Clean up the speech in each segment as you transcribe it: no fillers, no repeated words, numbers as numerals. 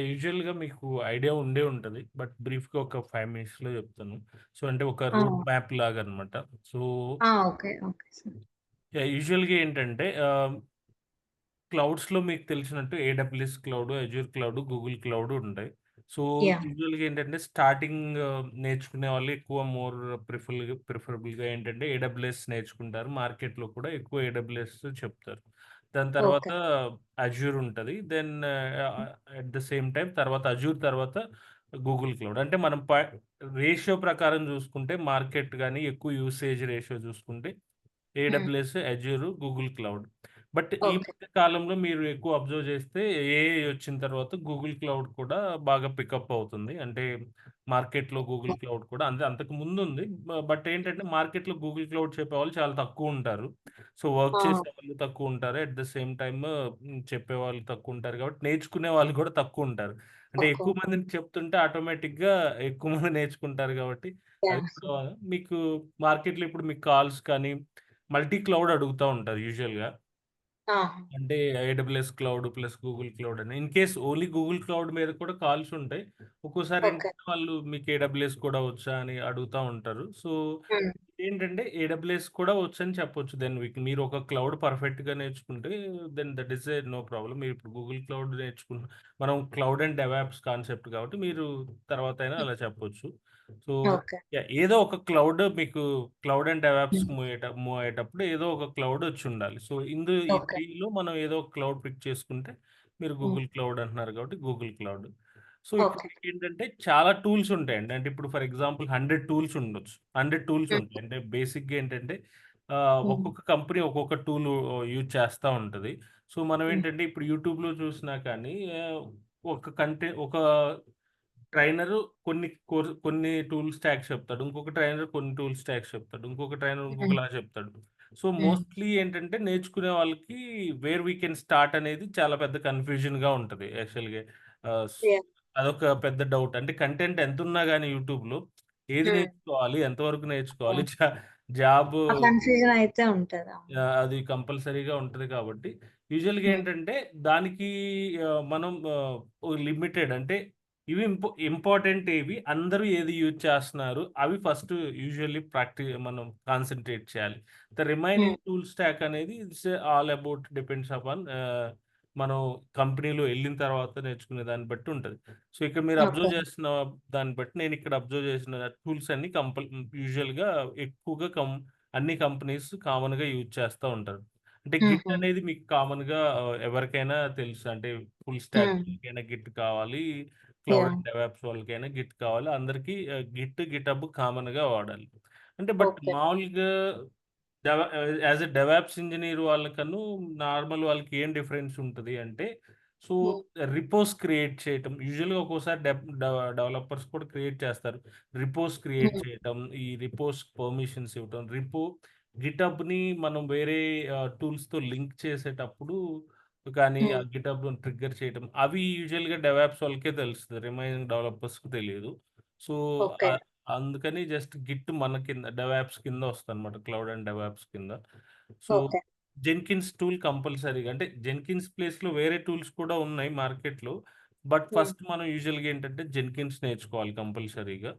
యూజువల్‌గా మీకు ఐడియా ఉండే ఉంటది. బట్ బ్రీఫ్‌గా ఒక 5 మినిట్స్‌లో చెప్తాను. సో, అంటే ఒక ఆ! రోడ్ మ్యాప్ లాగనమాట. So, okay. Okay sir. యూజువల్‌గా ఏంటంటే క్లౌడ్స్‌లో మీకు తెలిసినట్టు AWS cloud, Azure cloud, Google cloud ఉంటాయి. So, yeah! యూజువల్‌గా ఏంటంటే స్టార్టింగ్ నేర్చుకునే వాళ్ళు ఎక్కువ ప్రిఫరబుల్‌గా ఏంటంటే ఏడబ్ల్యూఎస్ నేర్చుకుంటారు. మార్కెట్‌లో కూడా ఎక్కువ ఏడబ్ల్యూఎస్ చెప్తారు. దాని తర్వాత ఓకే. అజూర్ ఉంటది. Then at the same time తర్వాత అజూర్ తర్వాత గూగుల్ క్లౌడ్. అంటే మనం రేషియో ప్రకారం చూసుకుంటే మార్కెట్ గాని ఎక్కువ యూసేజ్ రేషియో చూసుకుంటే హ్మ్. AWS, Azure, Google cloud. But ఈ ఓకే. మధ్య కాలంలో మీరు ఎక్కువ అబ్జర్వ్ చేస్తే ఏఐ వచ్చిన తర్వాత గూగుల్ క్లౌడ్ కూడా బాగా పికప్ అవుతుంది. అంటే మార్కెట్‌లో గూగుల్ క్లౌడ్ కూడా అంటే అంతకు ముందుంది. బట్ ఏంటంటే మార్కెట్‌లో గూగుల్ క్లౌడ్ చెప్పేవాళ్ళు చాలా తక్కువుంటారు. సో, వర్క్ ఆ! చేసేవాళ్ళు తక్కువుంటారు. అట్ ద సేమ్ టైమ్ చెప్పేవాళ్ళు తక్కువుంటారు కాబట్టి నేర్చుకునే వాళ్ళు కూడా తక్కువుంటారు. అంటే తక్కువ. ఎక్కువ మందికి చెప్తుంటే ఆటోమేటిక్‌గా ఎక్కువ మంది నేర్చుకుంటారు కాబట్టి అది యాహ్! కూడా మీకు మార్కెట్‌లో ఇప్పుడు మీకు కాల్స్ కానీ మల్టీ క్లౌడ్ అడుగుతా ఉంటారు యూజువల్‌గా. ఆహా! అంటే AWS cloud plus Google cloud అని. In case only Google cloud మీద కూడా కాల్స్ ఉంటాయి. ఒక్కోసారి ఓకే. ఏంటంటే వాళ్ళు మీకు ఏడబ్ల్యూఎస్ కూడా వచ్చా అని అడుగుతా ఉంటారు. సో, హ్మ్. ఏంటంటే ఏడబ్ల్యూఎస్ కూడా వచ్చని చెప్పొచ్చు. దెన్ మీరు ఒక క్లౌడ్ పర్ఫెక్ట్‌గా నేర్చుకుంటే then that is no problem. మీరు ఇప్పుడు గూగుల్ క్లౌడ్ మనం క్లౌడ్ అండ్ డెవాప్స్ కాన్సెప్ట్ కాబట్టి మీరు తర్వాతైనా హ్మ్. అలా చెప్పొచ్చు. So, okay. ఏదో ఒక క్లౌడ్ మీకు క్లౌడ్ అండ్ డెవాప్స్ హ్మ్. మూవ్ అయ్యేటప్పుడు ఏదో ఒక క్లౌడ్ వచ్చుండాలి. సో, ఈ ఓకే. 3లో మనం ఏదో ఒక క్లౌడ్ పిక్ చేసుకుంటే మీరు హ్మ్. గూగుల్ క్లౌడ్ అంటున్నారు కాబట్టి గూగుల్ క్లౌడ్. సో, ఇప్పుడు ఓకే. మీకేంటంటే చాలా టూల్స్ ఉంటాయండి. అంటే ఇప్పుడు ఫర్ ఎగ్జాంపుల్ 100 టూల్స్ ఉండొచ్చు. 100 టూల్స్ హ్మ్. ఉంటాయి. అంటే బేసిక్‌గా ఏంటంటే హ్మ్. ఒక్కొక్క కంపెనీ ఒక్కొక్క టూల్ యూజ్ చేస్తా ఉంటది. సో, మనం హ్మ్. ఏంటంటే ఇప్పుడు యూట్యూబ్‌లో చూసినా కానీ ఒక ట్రైనరు కొన్ని టూల్ స్టాక్స్ చెప్తాడు. ఇంకొక ట్రైనర్ కొన్ని టూల్ స్టాక్స్ చెప్తాడు. ఇంకొక ట్రైనర్ హ్మ్. ఇంకొకలా చెప్తాడు. సో, హ్మ్. మోస్ట్‌లీ ఏంటంటే నేర్చుకునే వాళ్ళకి వేర్ వి కెన్ స్టార్ట్ అనేది చాలా పెద్ద కన్‌ఫ్యూజన్‌గా ఉంటది యాక్చువల్‌గా. ఆహ్, స్ యాహ్! అదొక పెద్ద డౌట్. అంటే కంటెంట్ ఎంతున్నా గాని యూట్యూబ్‌లో ఏది హ్మ్. నేర్చుకోవాలి? ఎంతవరకు నేర్చుకోవాలి? అవును. జాబు ఆ కన్‌ఫ్యూజన్ అయితే ఉంటది. అవును. అది కంపల్సరీగా ఉంటది కాబట్టి, యూజువల్‌గా హ్మ్. ఏంటంటే దానికి మనం లిమిటెడ్ అంటే ఇవి ఇంపార్టెంట్ ఏవి, అందరూ ఏది యూజ్ చేస్తున్నారు, అవి ఫస్ట్ యూజువల్లీ మనం కాన్సంట్రేట్ చేయాలి. ద హ్మ్. రిమైనింగ్ టూల్ స్టాక్ అనేది it's all about depends upon మనం కంపెనీలో ఎళ్ళిన తర్వాత నేర్చుకునే దాన్ని బట్టి ఉంటది. సో, ఇక్కడ మీరు ఓకే. అబ్జర్వ్ చేస్తున్న దాన్ని బట్టి నేనిక్కడ అబ్జర్వ్ చేసిన టూల్స్ అన్నీ యూజువల్‌గా ఎక్కువగా అన్ని కంపెనీస్ కామన్‌గా యూజ్ చేస్తా ఉంటారు. అంటే గిట్ హుహు. అనేది మీకు కామన్‌గా ఎవరికైనా తెలుసు. అంటే ఫుల్ స్టాక్ హ్మ్. వాళ్ళకైనా గిట్ కావాలి. Cloud yeah! అండ్ డెవాప్స్ వాళ్ళకైనా గిట్ కావాలి. అందరికీ గిటబ్ కామన్‌గా వాడాలి. అంటే బట్ ఓకే. మామూలుగా యాస్ ఎ డెవాప్స్ ఇంజినీర్ వాళ్ళకను నార్మల్ వాళ్ళకి ఏం డిఫరెన్స్ ఉంటది అంటే, సో, హ్మ్. రిపోస్ క్రియేట్ చేయటం యూజువల్‌గా ఒక్కోసారి డెవలపర్స్ కూడా క్రియేట్ చేస్తారు. రిపోస్ క్రియేట్ హ్మ్. చేయటం, ఈ రిపోస్ పర్మిషన్స్ ఇవ్వటం, గిటబ్‌ని మనం వేరే టూల్స్‌తో లింక్ చేసేటప్పుడు కానీ, ఆ హ్మ్. గిటబ్‌ని ట్రిగ్గర్ చేయటం, అవి యూజువల్‌గా డెవాప్స్ వాళ్ళకే తెలుస్తది. రిమైనింగ్ డెవలపర్స్‌కి తెలీదు. So, okay. ఆహ్, అందుకని జస్ట్ గిట్ మన కింద డెవాప్స్ కింద వస్తదనమాట. క్లౌడ్ అండ్ డెవాప్స్ కింద. So, okay. జెన్కిన్స్ టూల్ కంపల్సరీగా అంటే జెన్కిన్స్ ప్లేస్‌లో వేరే టూల్స్ కూడా ఉన్నాయి మార్కెట్‌లో. బట్ హ్మ్. ఫస్ట్ మనం యూజువల్‌గా ఏంటంటే జెన్కిన్స్ నేర్చుకోవాలి కంపల్సరీగా.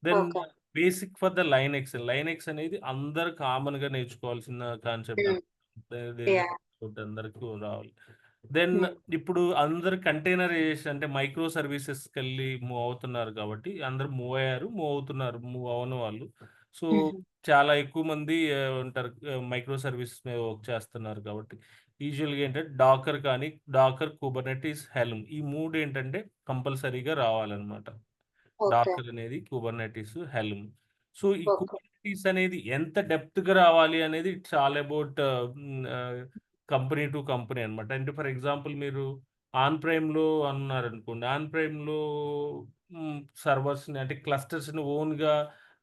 Then okay. Basic for the Linux. Linux అనేది అందరూ కామన్‌గా నేర్చుకోవాల్సిన కాన్సెప్ట్ హ్మ్. అనమాట. There is yeah! డౌట్ అందరికి రావాలి. దెన్ హ్మ్. ఇప్పుడు అందరూ కంటైనరైజేషన్ అంటే మైక్రో సర్వీసెస్‌కెళ్ళి మూవ్ అవుతున్నారు కాబట్టి అందరూ మూవ్ అయ్యారు. మూవ్ అవుతున్నారు. మూవ్ అవ్వని వాళ్ళు. సో, హుహు. చాలా ఎక్కువ మంది ఉంటారు. మైక్రో సర్వీసెస్ మీద వర్క్ చేస్తున్నారు కాబట్టి యూజువల్‌గా ఏంటంటే డాకర్, కుబర్నెటిస్, హెల్మ్ ఈ 3 ఏంటంటే కంపల్సరీగా రావాలన్నమాట. ఓకే. డాకర్ అనేది, కుబర్నెటిస్, హెల్మ్. సో, ఈ ఓకే. కుబర్నెటిస్ అనేది ఎంత డెప్త్‌గా రావాలి అనేది it's all about company to company అన్నమాట. అంటే ఫర్ ఎగ్జాంపుల్ మీరు ఆన్ ప్రైమ్‌లో అన్నారనుకోండి. ఆన్ ప్రైమ్‌లో సర్వర్స్‌ని అంటే క్లస్టర్స్‌ని ఓన్‌గా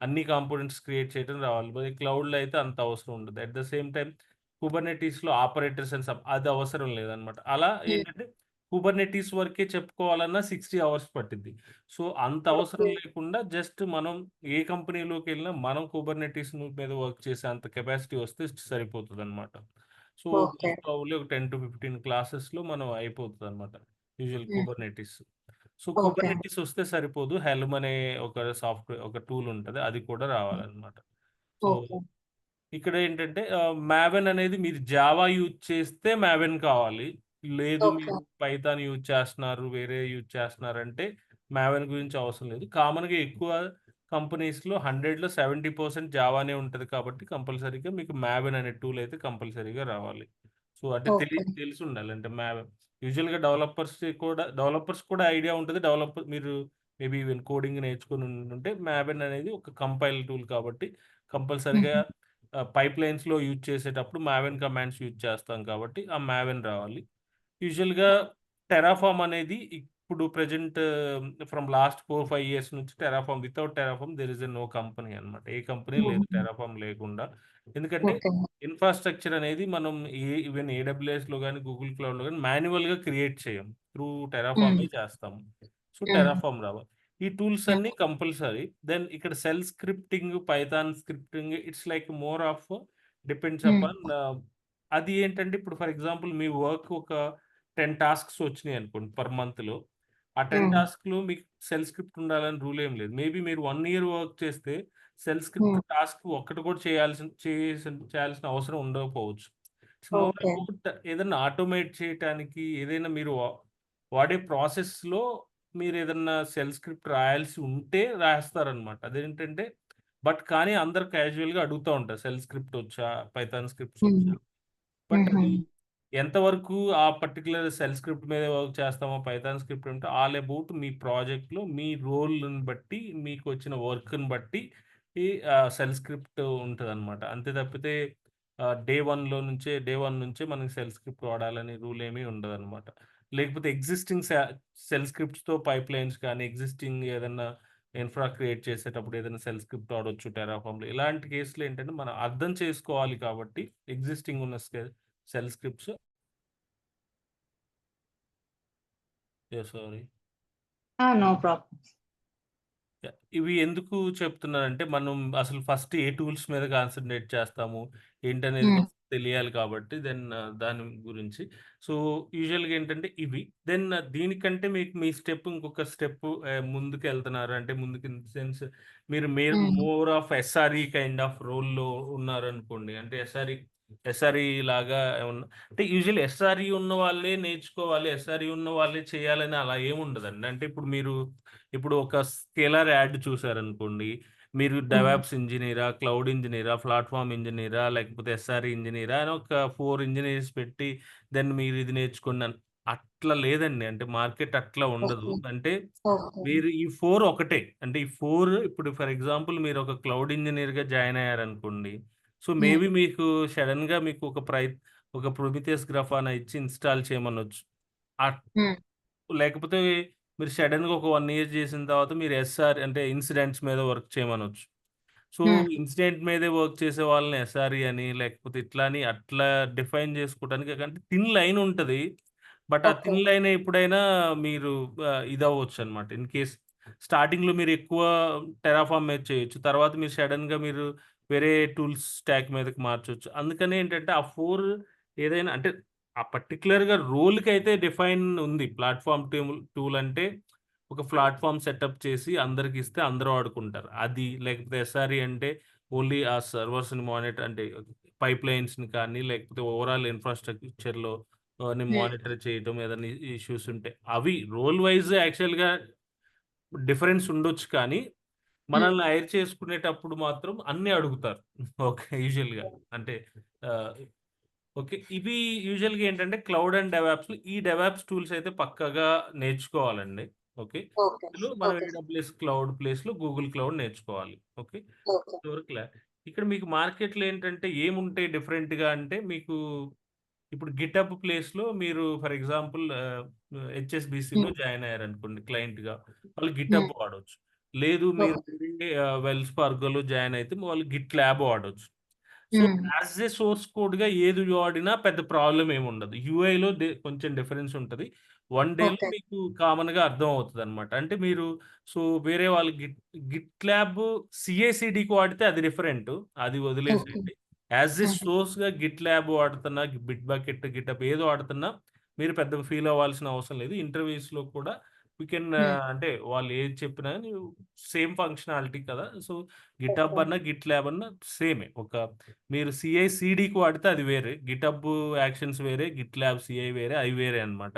అన్ని కాంపోనెంట్స్ క్రియేట్ చేయడం రావాలి. మరి క్లౌడ్‌లో అయితే అంత అవసరం ఉండదు. అట్ ద సేమ్ టైమ్ కుబర్నెటిస్‌లో ఆపరేటర్స్ అండ్ అది అవసరం లేదన్నమాట. అలా హ్మ్. ఏంటంటే కుబర్నెటిస్ వరకే చెప్పుకోవాలన్నా 60 అవర్స్ పట్టిద్ది. సో, అంత అవసరం ఓకే. లేకుండా జస్ట్ మనం ఏ కంపెనీలోకెళ్ళినా మనం కుబర్నెటిస్ మీద వర్క్ చేసే అంత కెపాసిటీ వస్తే సరిపోతదనమాట. So, okay. మోస్ట్ ప్రాబబ్లీ ఒక 10-15 క్లాసెస్‌లో మనం అయిపోతదనమాట. యూజువల్ హ్మ్. కుబర్నెటిస్. So, okay. కుబర్నెటిస్ వస్తే సరిపోదు. హెల్మ్ అనే ఒక సాఫ్ట్‌వేర్ ఒక టూల్ ఉంటది. అది కూడా రావాలన్నమాట. So, okay. ఇక్కడ ఏంటంటే మావెన్ అనేది మీరు జావా యూజ్ చేస్తే మావెన్ కావాలి. లేదు ఓకే. మీరు పైథాన్ యూజ్ చేస్తున్నారు, వేరే యూజ్ చేస్తున్నారంటే మావెన్ గురించి అవసరం లేదు. కామన్‌గా ఎక్కువ కంపెనీస్‌లో 100లో 70% జావానే ఉంటది కాబట్టి కంపల్సరీగా మీకు మావెన్ అనే టూల్ అయితే కంపల్సరీగా రావాలి. సో, అంటే ఓకే. తెలిసుండాలి. అంటే యూజువల్‌గా డెవలపర్స్ కూడా ఐడియా ఉంటది. మీరు మేబీ ఈవెన్ కోడింగ్ నేర్చుకొని ఉండుంటే మావెన్ అనేది ఒక కంపైల్ టూల్ కాబట్టి కంపల్సరీగా హుహు. పైప్‌లైన్స్‌లో యూజ్ చేసేటప్పుడు మావెన్ కమాండ్స్ యూజ్ చేస్తాం కాబట్టి ఆ మావెన్ రావాలి. యూజువల్‌గా టెరాఫార్మ్ అనేది ఇప్పుడు ప్రెజెంట్ ఫ్రమ్ లాస్ట్ 4, 5 ఇయర్స్ నుంచి without Terraform there is no company అన్నమాట. ఏ కంపెనీ లేదు హుహు. టెరాఫార్మ్ లేకుండా. ఎందుకంటే ఓకే. ఇన్‌ఫ్రాస్ట్రక్చర్ అనేది మనం ఈవెన్ ఏడబ్ల్యూఎస్‌లో గాని, గూగుల్ క్లౌడ్‌లో గాని మాన్యువల్‌గా క్రియేట్ చేయం. త్రూ హ్మ్. టెరాఫార్మే చేస్తాము. సో, హుహు. టెరాఫార్మ్ రావాలి. ఈ టూల్స్ హ్మ్. అన్నీ కంపల్సరీ. దెన్ ఇక్కడ cell scripting, Python scripting it's like more of depends హ్మ్. అపాన్ అది ఏంటంటే ఇప్పుడు ఫర్ ఎగ్జాంపుల్ మీ వర్క్ ఒక 10 టాస్క్స్ వచ్చినాయనుకోండి పర్ మంత్‌లో. ఆ 10 హ్మ్. టాస్క్‌లో మీకు సెల్ స్క్రిప్ట్ ఉండాలని రూల్ ఏం లేదు. మేబీ మీరు 1 ఇయర్ వర్క్ చేస్తే సెల్ స్క్రిప్ట్ హ్మ్. టాస్క్ ఒక్కటి కూడా చేయాల్సిన అవసరం ఉండకపోవచ్చు. It's more okay. అబౌట్ ఏదన్నా ఆటోమేట్ చేయటానికి ఏదైనా మీరు వాడే ప్రాసెస్‌లో మీరేదన్నా సెల్ స్క్రిప్ట్ రాయాల్సి ఉంటే రాస్తారనమాట. అదేంటంటే కానీ అందరూ క్యాజువల్‌గా అడుగుతా ఉంటారు. సెల్ స్క్రిప్ట్ వచ్చా? పైథాన్ స్క్రిప్ట్స్ హ్మ్. వచ్చా? బట్ హుహు. అది ఎంతవరకు ఆ పర్టిక్యులర్ సెల్ స్క్రిప్ట్ మీద వర్క్ చేస్తామో, పైథాన్ స్క్రిప్ట్ అంటే ఆల్ అబౌట్ మీ ప్రాజెక్ట్‌లో మీ రోల్‌ని బట్టి, మీకొచ్చిన వర్క్‌ని బట్టి ఈ సెల్ స్క్రిప్ట్ ఉంటదనమాట. అంతే తప్పితే డే 1 నుంచే మనకి సెల్ స్క్రిప్ట్ వాడాలని రూల్ ఏమీ ఉండదనమాట. లేకపోతే ఎగ్జిస్టింగ్ సెల్ స్క్రిప్ట్స్‌తో పైప్‌లైన్స్ కానీ, ఎగ్జిస్టింగ్ ఏదన్నా క్రియేట్ చేసేటప్పుడు ఏదైనా సెల్ స్క్రిప్ట్ వాడొచ్చు టెరాఫార్మ్‌లో. ఇలాంటి కేసులో ఏంటంటే మనం అర్థం చేసుకోవాలి కాబట్టి ఎగ్జిస్టింగ్ ఉన్న shell scripts sorry. No problem. ఇవి ఎందుకు చెప్తున్నానంటే, మనం అసలు ఫస్ట్ ఏ టూల్స్ మీద కాన్సంట్రేట్ చేస్తాము, ఏంటనేది హ్మ్. ఫస్ట్ తెలియాలి కాబట్టి, దాని గురించి. సో, యూజువల్‌గా ఏంటంటే ఇవి. దీనికంటే మీకు మీ ఇంకొక స్టెప్ ముందుకెళ్తున్నారు. అంటే ముందుకు ఇన్ ద సెన్స్ మీరు హ్మ్. More of SRE kind of రోల్‌లో ఉన్నారనుకోండి. అంటే ఎస్ఆర్‌ఈ లాగా ఏమన్నా అంటే యూజువల్లీ ఎస్ఆర్‌ఈ ఉన్న వాళ్ళే నేర్చుకోవాలి, ఎస్ఆర్‌ఈ ఉన్న వాళ్ళే చేయాలని అలా ఏముండదండి. అంటే ఇప్పుడు ఒక స్కేలర్ యాడ్ చూసారనుకోండి. మీరు హ్మ్. డెవాప్స్ ఇంజినీరా, క్లౌడ్ ఇంజినీరా, ప్లాట్‌ఫార్మ్ ఇంజినీరా, లేకపోతే ఎస్ఆర్‌ఈ ఇంజినీరా అని ఒక 4 ఇంజినీర్స్ పెట్టి మీరు ఇది నేర్చుకోండి అట్లా లేదండి. అంటే మార్కెట్ అట్లా ఉండదు. ఓకే. అంటే ఓకే. మీరు ఈ 4 ఒకటే. అంటే ఈ 4 ఇప్పుడు ఫర్ ఎగ్జాంపుల్ మీరు ఒక క్లౌడ్ ఇంజినీర్‌గా జాయిన్ అయ్యారనుకోండి. సో, హ్మ్. మేబీ మీకు సడెన్‌గా మీకు ఒక ప్రొమిథియస్ గ్రాఫానా ఇచ్చి ఇన్‌స్టాల్ చేయమనొచ్చు. అట్ హ్మ్. లేకపోతే మీరు సడెన్‌గా ఒక 1 ఇయర్ చేసిన తర్వాత మీరు అంటే ఇన్సిడెంట్స్ మీద వర్క్ చేయమనొచ్చు. సో, హ్మ్. ఇన్సిడెంట్ మీదే వర్క్ చేసే వాళ్ళని ఎస్ఆర్‌ఈ అని లేకపోతే ఇట్లా అని అట్లా డిఫైన్ చేసుకోవడానికి అంటే థిన్ లైన్ ఉంటది. బట్ ఆ ఓకే. థిన్ లైన్ ఎప్పుడైనా మీరు ఇదవ్వొచ్చనమాట. ఇన్ కేస్ స్టార్టింగ్‌లో మీరు ఎక్కువ టెరాఫార్మ్ మీద చేయొచ్చు. తర్వాత మీరు సడెన్‌గా వేరే టూల్స్ స్టాక్ మీదకి మార్చొచ్చు. అందుకని ఏంటంటే ఆ 4 ఏదైనా అంటే ఆ పర్టిక్యులర్‌గా రోల్‌కైతే డిఫైన్ ఉంది. ప్లాట్‌ఫార్మ్ టూల్ అంటే ఒక ప్లాట్‌ఫార్మ్ సెటప్ చేసి అందరికిస్తే అందరూ వాడుకుంటారు. అది లేకపోతే ఎస్ఆర్‌ఈ అంటే ఓన్లీ ఆ సర్వర్స్‌ని అంటే పైప్‌లైన్స్‌ని కానీ లేకపోతే ఓవరాల్ ఇన్‌ఫ్రాస్ట్రక్చర్‌లో హ్మ్. మానిటర్ చేయటం ఏదైనా ఇష్యూస్ ఉంటే అవి రోల్ వైస్ యాక్చువల్‌గా డిఫరెన్స్ ఉండొచ్చు కానీ హ్మ్. మనల్ని హైర్ చేసుకునేటప్పుడు మాత్రం అన్నీ అడుగుతారు. ఓకే. యూజువల్‌గా. అంటే ఆహ్, ఓకే. ఇవి యూజువల్‌గా ఏంటంటే క్లౌడ్ అండ్ డెవాప్స్‌లో ఈ డెవాప్స్ టూల్స్ అయితే పక్కాగా నేర్చుకోవాలండి. ఓకే. ఓకే. ఇందులో మనం ఓకే. ఏడబ్ల్యూఎస్ క్లౌడ్ ప్లేస్‌లో గూగుల్ క్లౌడ్ నేర్చుకోవాలి. ఓకే. ఓకే. ఇంతవరకు ఇక్కడ మీకు మార్కెట్‌లో ఏంటంటే ఏముంటాయి డిఫరెంట్‌గా అంటే మీకు ఇప్పుడు గిటబ్ ప్లేస్‌లో మీరు ఫర్ ఎగ్జాంపుల్ హెచ్ఎస్‌బీసీలో హ్మ్. జాయిన్ అయ్యారనుకోండి క్లయింట్‌గా. వాళ్ళు గిటబ్ హ్మ్. వాడొచ్చు. లేదు మీరు ఓకే. వెల్స్ ఫార్గోలో జాయిన్ అయితే వాళ్ళు గిట్ ల్యాబ్ వాడొచ్చు. సో, హ్మ్. యాస్ ఎ సోర్స్ కోడ్‌గా ఏది వాడినా పెద్ద ప్రాబ్లమ్ ఏముండదు. యూఐలో కొంచెం డిఫరెన్స్ ఉంటది. వన్ డేలో ఓకే. మీకు కామన్‌గా అర్థం అవుతదనమాట. అంటే సో, వేరే వాళ్ళు గిట్ ల్యాబ్ సీఐసీడీకి వాడితే అది డిఫరెంటు. అది ఓకే. వదిలేసేయండి. యాస్ ఎ హుహు. సోర్స్‌గా గిట్ ల్యాబ్ వాడుతున్నా, బిట్ బకెట్, గిటప్ ఏది వాడుతున్నా మీరు పెద్దగా ఫీల్ అవ్వాల్సిన అవసరం లేదు. ఇంటర్వ్యూస్‌లో కూడా వి కెన్ హ్మ్. అంటే వాళ్ళు ఏది చెప్పినా సేమ్ ఫంక్షనాలిటీ కదా! So, GitHub okay. అన్నా, గిట్ ల్యాబ్ అన్నా సేమే. మీరు సీఐ, సీడీకి వాడితే అది వేరే. గిట్‌హబ్ యాక్షన్స్ వేరే, గిట్ ల్యాబ్ సీఐ వేరే, అవి వేరే అన్నమాట.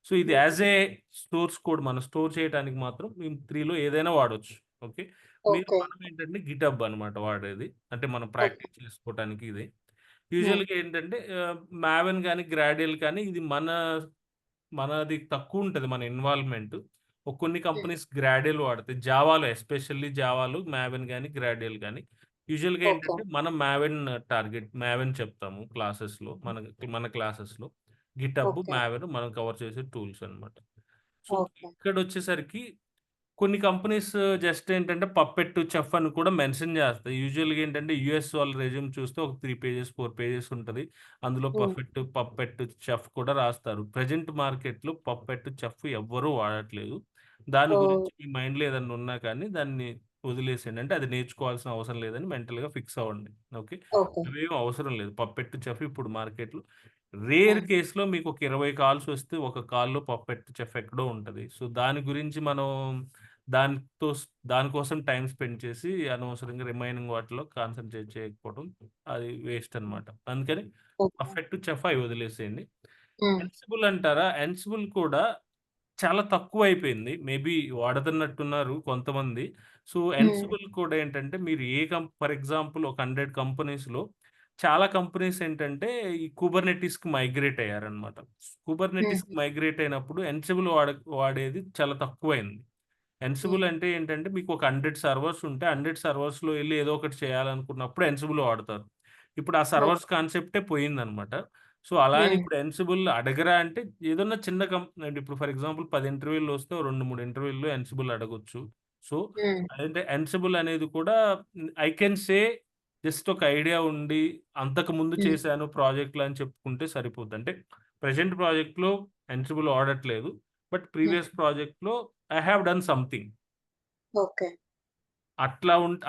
సో, ఇది యాస్ ఓకే. ఏ సోర్స్ కోడ్ మనం స్టోర్ చేయడానికి మాత్రం మేము 3లో ఏదైనా వాడొచ్చు. ఓకే. ఓకే. మనం ఏంటంటే గిట్‌హబ్ అన్నమాట వాడేది. అంటే మనం ఓకే. ప్రాక్టీస్ చేసుకోవటానికి ఇది. హ్మ్. యూజువల్‌గా ఏంటంటే మావెన్ గాని, గ్రాడియల్ కానీ ఇది మనది తక్కువుంటది మన ఇన్వాల్వ్‌మెంట్. కొన్ని హ్మ్. కంపెనీస్ గ్రాడియల్ వాడతాయి. జావాలో ఎస్పెషల్లీ జావాలో మావెన్ గాని, గ్రాడియల్ గాని. యూజువల్‌గా ఓకే. ఏంటంటే మనం మావెన్ చెప్తాము క్లాసెస్‌లో. మన క్లాసెస్‌లో. GitHub, okay. మావెన్ మనం కవర్ చేసే టూల్స్ అన్నమాట. So, okay. ఇక్కడొచ్చేసరికి కొన్ని కంపెనీస్ జస్ట్ ఏంటంటే పప్పెట్, చెఫ్ అని కూడా మెన్షన్ చేస్తాయి. యూజువల్‌గా ఏంటంటే యూఎస్ వాళ్ళ రెజ్యూమ్ చూస్తే ఒక 3 పేజెస్, 4 పేజెస్ ఉంటది. అందులో హ్మ్. పప్పెట్, చెఫ్ కూడా రాస్తారు. ప్రెజెంట్ మార్కెట్‌లో పప్పెట్, చెఫ్ ఎవ్వరూ వాడట్లేదు. దాని ఓహ్! గురించి మీ మైండ్‌లో ఏదన్నా ఉన్నా కానీ దాన్ని వదిలేసేయండి. అంటే అది నేర్చుకోవాల్సిన అవసరం లేదని మెంటల్‌గా ఫిక్స్ అవ్వండి. ఓకే. ఓకే. అవేం అవసరం లేదు. పప్పెట్, చెఫ్ ఇప్పుడు మార్కెట్‌లో రేర్ హ్మ్. కేస్‌లో మీకు ఒక 20 కాల్స్ వస్తే ఒక కాల్‌లో పప్పెట్, చెఫ్ ఎక్కడో ఉంటది. సో, దాని గురించి మనం దానితో స్ దానికోసం టైమ్ స్పెండ్ చేసి అనవసరంగా రిమైనింగ్ వాటిలో కాన్సంట్రేట్ చేయకపోవడం అది వేస్ట్ అనమాట. అందుకని ఓకే. పర్ఫెక్ట్ చెఫ్ అయి వదిలేసేయండి. హ్మ్. ఎన్సిబుల్ అంటారా? ఎన్సిబుల్ కూడా చాలా తక్కువైపోయింది. మేబీ వాడుతున్నట్టున్నారు కొంతమంది. సో, హ్మ్. ఎన్సిబుల్ కూడా ఏంటంటే మీరు ఫర్ ఎగ్జాంపుల్ ఒక 100 కంపెనీస్‌లో చాలా కంపెనీస్ ఏంటంటే ఈ కుబర్నెటిస్‌కి మైగ్రేట్ అయ్యారన్నమాట. కుబర్నెటిస్‌కి హుహు. మైగ్రేట్ అయినప్పుడు ఎన్సిబుల్ వాడేది చాలా తక్కువైంది. ఎన్సిబుల్ హ్మ్. అంటే ఏంటంటే మీకు ఒక 100 సర్వర్స్ ఉంటే 100 సర్వర్స్‌లో ఎళ్లి ఏదో ఒకటి చేయాలనుకున్నప్పుడు ఎన్సిబుల్ వాడతారు. ఇప్పుడు ఆ సర్వర్స్ ఓకే. కాన్సెప్టే పోయిందనమాట. సో, అలా అని హ్మ్. ఇప్పుడు ఎన్సిబుల్ అడగరా అంటే ఏదన్నా చిన్న అంటే ఇప్పుడు ఫర్ ఎగ్జాంపుల్ 10 ఇంటర్వ్యూలు వస్తే 2, 3 ఇంటర్వ్యూల్లో ఎన్సిబుల్ అడగొచ్చు. సో, హ్మ్. అంటే ఎన్సిబుల్ అనేది కూడా ఐ కెన్ సే జస్ట్ ఒక ఐడియా ఉండి అంతకుముందు హ్మ్. చేశాను ప్రాజెక్ట్‌లు అని చెప్పుకుంటే సరిపోద్ది. అంటే ప్రెజెంట్ ప్రాజెక్ట్‌లో ఎన్సిబుల్ వాడట్లేదు. బట్ హ్మ్. ప్రీవియస్ ప్రాజెక్ట్‌లో I have done something. Okay.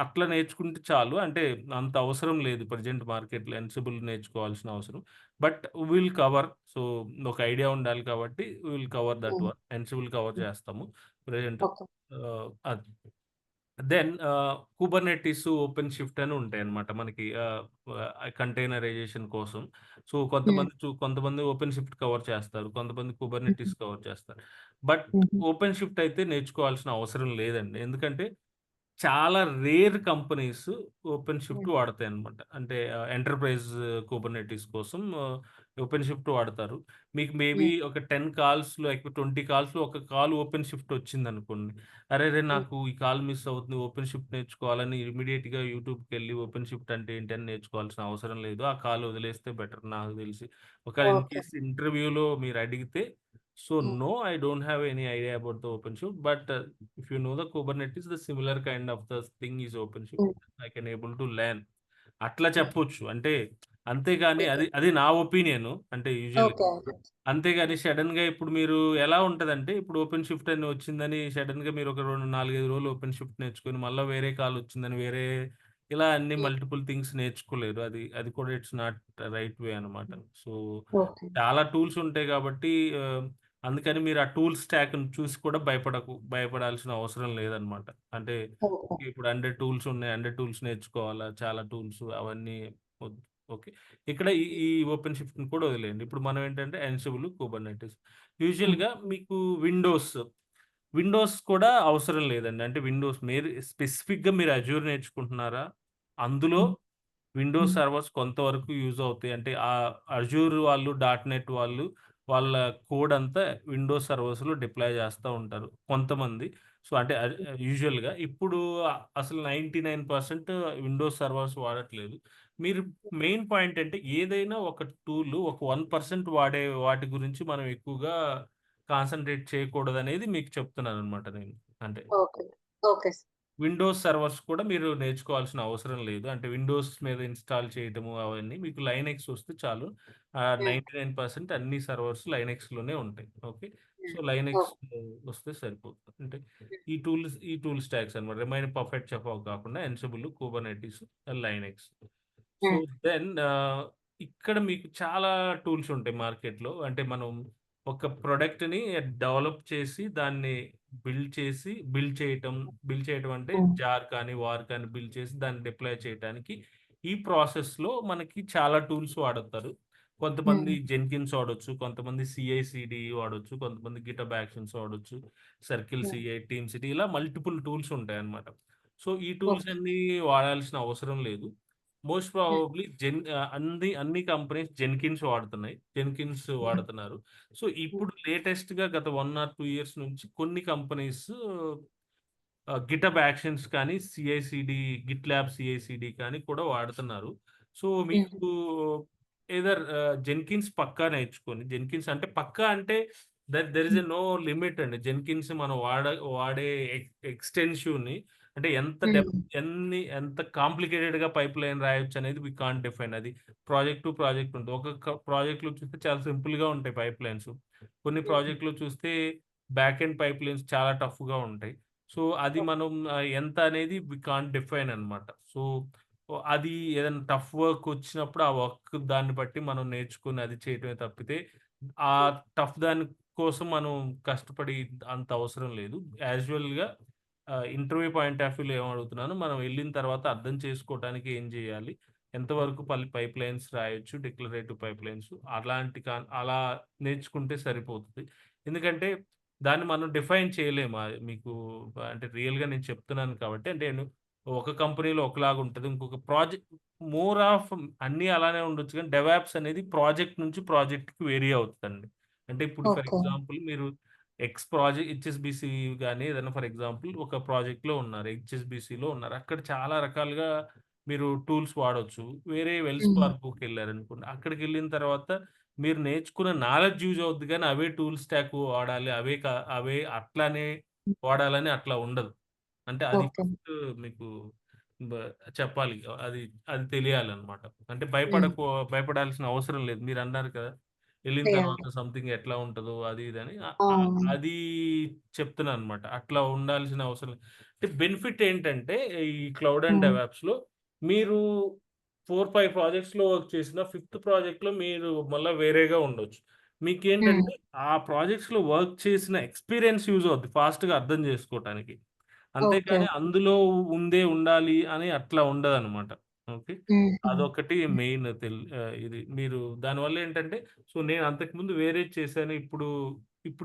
అట్లా నేర్చుకుంటే చాలు. అంటే అంత అవసరం లేదు ప్రెజెంట్ మార్కెట్‌లో ఎన్సిబుల్ నేర్చుకోవాల్సిన అవసరం. But will cover. సో, ఒక ఐడియా ఉండాలి కాబట్టి విల్ కవర్ దట్ హ్మ్. వన్. ఎన్సిబుల్ కవర్ హ్మ్. చేస్తాము. Present okay. అది. దెన్ కుబర్నెటిస్, ఓపెన్ షిఫ్ట్ అని ఉంటాయన్నమాట మనకి కంటైనరైజేషన్ కోసం. సో, హ్మ్. కొంతమంది ఓపెన్ షిఫ్ట్ కవర్ చేస్తారు. కొంతమంది హుహు. కుబర్నెటిస్ కవర్ చేస్తారు. బట్ హుహు. ఓపెన్ షిఫ్ట్ అయితే నేర్చుకోవాల్సిన అవసరం లేదండి. ఎందుకంటే చాలా రేర్ కంపెనీస్ ఓపెన్ షిఫ్ట్ హ్మ్. వాడతాయన్నమాట. అంటే ఎంటర్‌ప్రైజ్ కుబర్నెటిస్ కోసం ఓపెన్ షిఫ్ట్ వాడతారు. మీకు మేబీ హ్మ్. ఒక 10 కాల్స్‌లో 20 కాల్స్‌లో ఒక కాల్ ఓపెన్ షిఫ్ట్ వచ్చిందనుకోండి. అరెరే! హ్మ్. నాకు ఈ కాల్ మిస్ అవుతుంది. ఓపెన్ షిఫ్ట్ నేర్చుకోవాలని ఇమ్మీడియేట్‌గా యూట్యూబ్‌కెళ్ళి ఓపెన్ షిఫ్ట్ అంటే ఏంటని నేర్చుకోవాల్సిన అవసరం లేదు. ఆ కాల్ వదిలేస్తే బెటర్ నాకు తెలిసి. ఒకవేళ ఇన్ ఓకే. కేస్ ఇంటర్వ్యూలో మీరు అడిగితే so, hmm. No I don't have any idea about the open shift. But if you know the Kubernetes, the similar kind of the thing is OpenShift. హ్మ్. I can able to learn. అట్లా హ్మ్. చెప్పొచ్చు. అంటే అంతేగాని okay. అది అది నా opinion. అంటే యూజువల్‌గా. ఓకే. అంతేగాని సడెన్‌గా ఇప్పుడు మీరు ఎలా ఉంటదంటే ఇప్పుడు ఓపెన్ షిఫ్ట్ అని వచ్చిందని సడెన్‌గా మీరు ఒక 4, 5 రోజులు ఓపెన్ షిఫ్ట్ నేర్చుకొని మళ్ళా వేరే కాల్ వచ్చిందని ఇలా అన్ని హ్మ్. మల్టిపుల్ థింగ్స్ నేర్చుకోలేరు. అది కూడా ఇట్స్ నాట్ రైట్ వే అనమాట. So, okay. చాలా టూల్స్ ఉంటాయి కాబట్టి అందుకని మీరు ఆ టూల్ స్టాక్‌ని చూసి కూడా భయపడాల్సిన అవసరం లేదనమాట. అంటే ఓకే. ఇప్పుడు 100 టూల్స్ ఉన్నాయి. 100 టూల్స్ నేర్చుకోవాలా? చాలా టూల్స్ అవన్నీ వద్దు. ఓకే. ఇక్కడ ఈ హ్మ్. ఈ ఓపెన్ షిఫ్ట్‌ని కూడా వదిలేయండి. ఇప్పుడు మనం ఏంటంటే ఎన్సిబుల్, కుబర్నెటిస్. హ్మ్. యూజువల్‌గా మీకు విండోస్ కూడా అవసరం లేదండి. అంటే మీరు స్పెసిఫిక్‌గా మీరు అజూర్ నేర్చుకుంటున్నారా? అందులో హ్మ్. విండోస్ హ్మ్. సర్వర్స్ కొంతవరకు యూజ్ అవుతాయి. అంటే అజూర్ వాళ్ళు, డాట్ నెట్ వాళ్ళు వాళ్ళ కోడ్ అంతా విండోస్ సర్వర్స్‌లో డిప్లాయ్ చేస్తా ఉంటారు కొంతమంది. సో, అంటే యూజువల్‌గా ఇప్పుడు అసలు 99% విండోస్ సర్వర్స్ వాడట్లేదు. మీరు మెయిన్ పాయింట్ అంటే ఏదైనా ఒక టూల్ ఒక 1% వాడే వాటి గురించి మనం ఎక్కువగా కాన్సంట్రేట్ చేయకూడదనేది మీకు చెప్తున్నాననమాట నేను. అంటే ఓకే. ఓకే. విండోస్ సర్వర్స్ కూడా మీరు నేర్చుకోవాల్సిన అవసరం లేదు. అంటే విండోస్ మీద ఇన్‌స్టాల్ చేయటము అవన్నీ మీకు లైనెక్స్ వస్తే చాలు. హ్మ్. 99% అన్ని సర్వర్స్ లైనెక్స్‌లోనే ఉంటాయి. ఓకే. సో, హ్మ్. Linux okay. వస్తే సరిపోతుంది. అంటే హ్మ్. ఈ టూల్ స్టాక్స్ అన్నమాట. రిమైనింగ్ పర్ఫెక్ట్ చెప్పావు కాకుండా ఎన్సిబుల్, కుబర్నెటిస్, లైనెక్స్. సో, హ్మ్. దెన్ ఇక్కడ మీకు చాలా టూల్స్ ఉంటాయి మార్కెట్‌లో. అంటే మనం ఒక ప్రొడక్ట్‌ని డెవలప్ చేసి దాన్ని బిల్డ్ చేయటం అంటే హ్మ్. జార్ కానీ, వార్ కానీ బిల్డ్ చేసి దాన్ని డిప్లాయ్ చేయటానికి ఈ ప్రాసెస్‌లో మనకి చాలా టూల్స్ వాడతారు. కొంతమంది హ్మ్. జెన్కిన్స్ వాడొచ్చు. కొంతమంది సీఐసీడీ వాడొచ్చు. కొంతమంది గిటబ్ యాక్షన్స్ వాడొచ్చు. సర్కిల్ హ్మ్. సీఐ, టీమ్ సిటీ ఇలా మల్టిపుల్ టూల్స్ ఉంటాయన్నమాట. సో, ఈ టూల్స్ ఓకే. అన్నీ వాడాల్సిన అవసరం లేదు. మోస్ట్ హ్మ్. ప్రాబబ్లీ అన్ని కంపెనీస్ జెన్కిన్స్ వాడుతున్నాయి. జెన్కిన్స్ హ్మ్. వాడుతున్నారు. సో, హ్మ్. ఇప్పుడు లేటెస్ట్‌గా గత 1 ఆర్ 2 ఇయర్స్ నుంచి కొన్ని కంపెనీస్ గిటబ్ యాక్షన్స్ కానీ, గిట్‌ల్యాబ్ సీఐసీడీ కానీ కూడా వాడుతున్నారు. సో, హుహు. మీకు జెన్కిన్స్ పక్కా నేర్చుకొని జెన్కిన్స్ అంటే పక్కా అంటే దేర్ ఇస్ హ్మ్. ఎ నో లిమిట్ అండి. జెన్కిన్స్ మనం వాడే ఎక్స్‌టెన్షన్‌ని అంటే హ్మ్. ఎంత కాంప్లికేటెడ్‌గా పైప్‌లైన్ రాయొచ్చనేది వి కాంట్ డిఫైన్. అది ప్రాజెక్ట్ టు ప్రాజెక్ట్ ఉంటుంది. ప్రాజెక్ట్‌లో చూస్తే చాలా సింపుల్‌గా ఉంటాయి పైప్‌లైన్స్. కొన్ని హుహు. ప్రాజెక్ట్‌లో చూస్తే బ్యాక్ ఎండ్ పైప్‌లైన్స్ చాలా టఫ్‌గా ఉంటాయి. సో, అది ఓకే. మనం ఎంత అనేది వి కాంట్ డిఫైన్ అనమాట. సో, అది ఏదైనా టఫ్ వర్క్ వచ్చినప్పుడు ఆ వర్క్ దాన్ని బట్టి మనం నేర్చుకొని అది చేయటమే తప్పితే, ఆ హ్మ్. దాని కోసం మనం కష్టపడి అంత అవసరం లేదు. యాజువల్‌గా ఇంటర్వ్యూ పాయింట్ ఆఫ్ వ్యూలో ఏమడుగుతున్నానో మనం ఎళ్ళిన తర్వాత అర్థం చేసుకోవటానికి ఏం జేయాలి? ఎంతవరకు పైప్‌లైన్స్ రాయొచ్చు, డిక్లరేటివ్ పైప్‌లైన్స్ అలా నేర్చుకుంటే సరిపోతది. ఎందుకంటే దాన్ని మనం డిఫైన్ చేయలేము. మీకు అంటే రియల్‌గా నేను చెప్తున్నాను కాబట్టి అంటే ఒక కంపెనీలో ఒకలాగుంటది. ఇంకొక మోర్ ఆఫ్ అన్నీ అలానే ఉండొచ్చు గానీ, డెవాప్స్ అనేది ప్రాజెక్ట్ నుంచి ప్రాజెక్ట్‌కి వేరీ అవుతదండి. అంటే ఇప్పుడు ఫర్ ఓకే. ఎగ్జాంపుల్ మీరు హెచ్ఎస్‌బీసీ గాని ఏదైనా ఫర్ ఎగ్జాంపుల్ ఒక ప్రాజెక్ట్‌లో ఉన్నారు. హెచ్ఎస్‌బీసీలో ఉన్నారు. అక్కడ చాలా రకాలుగా మీరు టూల్స్ వాడొచ్చు. వేరే వెల్స్ హ్మ్. ఫార్గోకెళ్లారనుకోండి. అక్కడికెళ్ళిన తర్వాత మీరు నేర్చుకున్న నాలెడ్జ్ యూజ్ అవుద్ది గానీ, అవే టూల్ స్టాక్ వాడాలి. అవే అట్లానే వాడాలని అట్లా ఉండదు. అంటే అది ఓకే. ఫస్ట్ మీకు బ చెప్పాలి. అది అది తెలియాలనమాట. అంటే హ్మ్. భయపడాల్సిన అవసరం లేదు. మీరన్నారు కదా! ఎళ్ళిన యాహ్! తర్వాత సంథింగ్ ఎట్లా ఉంటదో అది ఇది అని. ఆ! అది చెప్తున్నాననమాట. అట్లా ఉండాల్సిన అవసరం అంటే బెనిఫిట్ ఏంటంటే ఈ క్లౌడ్ అండ్ హ్మ్. డెవాప్స్‌లో మీరు 4, 5 ప్రాజెక్ట్స్‌లో వర్క్ చేసిన ఫిఫ్త్ ప్రాజెక్ట్‌లో మీరు మళ్ళా వేరేగా ఉండొచ్చు. హ్మ్. మీకేంటంటే ఆ ప్రాజెక్ట్స్‌లో వర్క్ చేసిన ఎక్స్‌పీరియన్స్ యూజ్ అవుద్ది ఫాస్ట్‌గా అర్థం చేసుకోవటానికి. ఓకే. అంతేకాని ఓకే. అందులో ఉండాలి అని అట్లా ఉండదనమాట. ఓకే. హుహు. అదొకటి మెయిన్ ఇది మీరు దానివల్ల ఏంటంటే నేను అంతకుముందు వేరేది చేశాను. ఇప్పుడు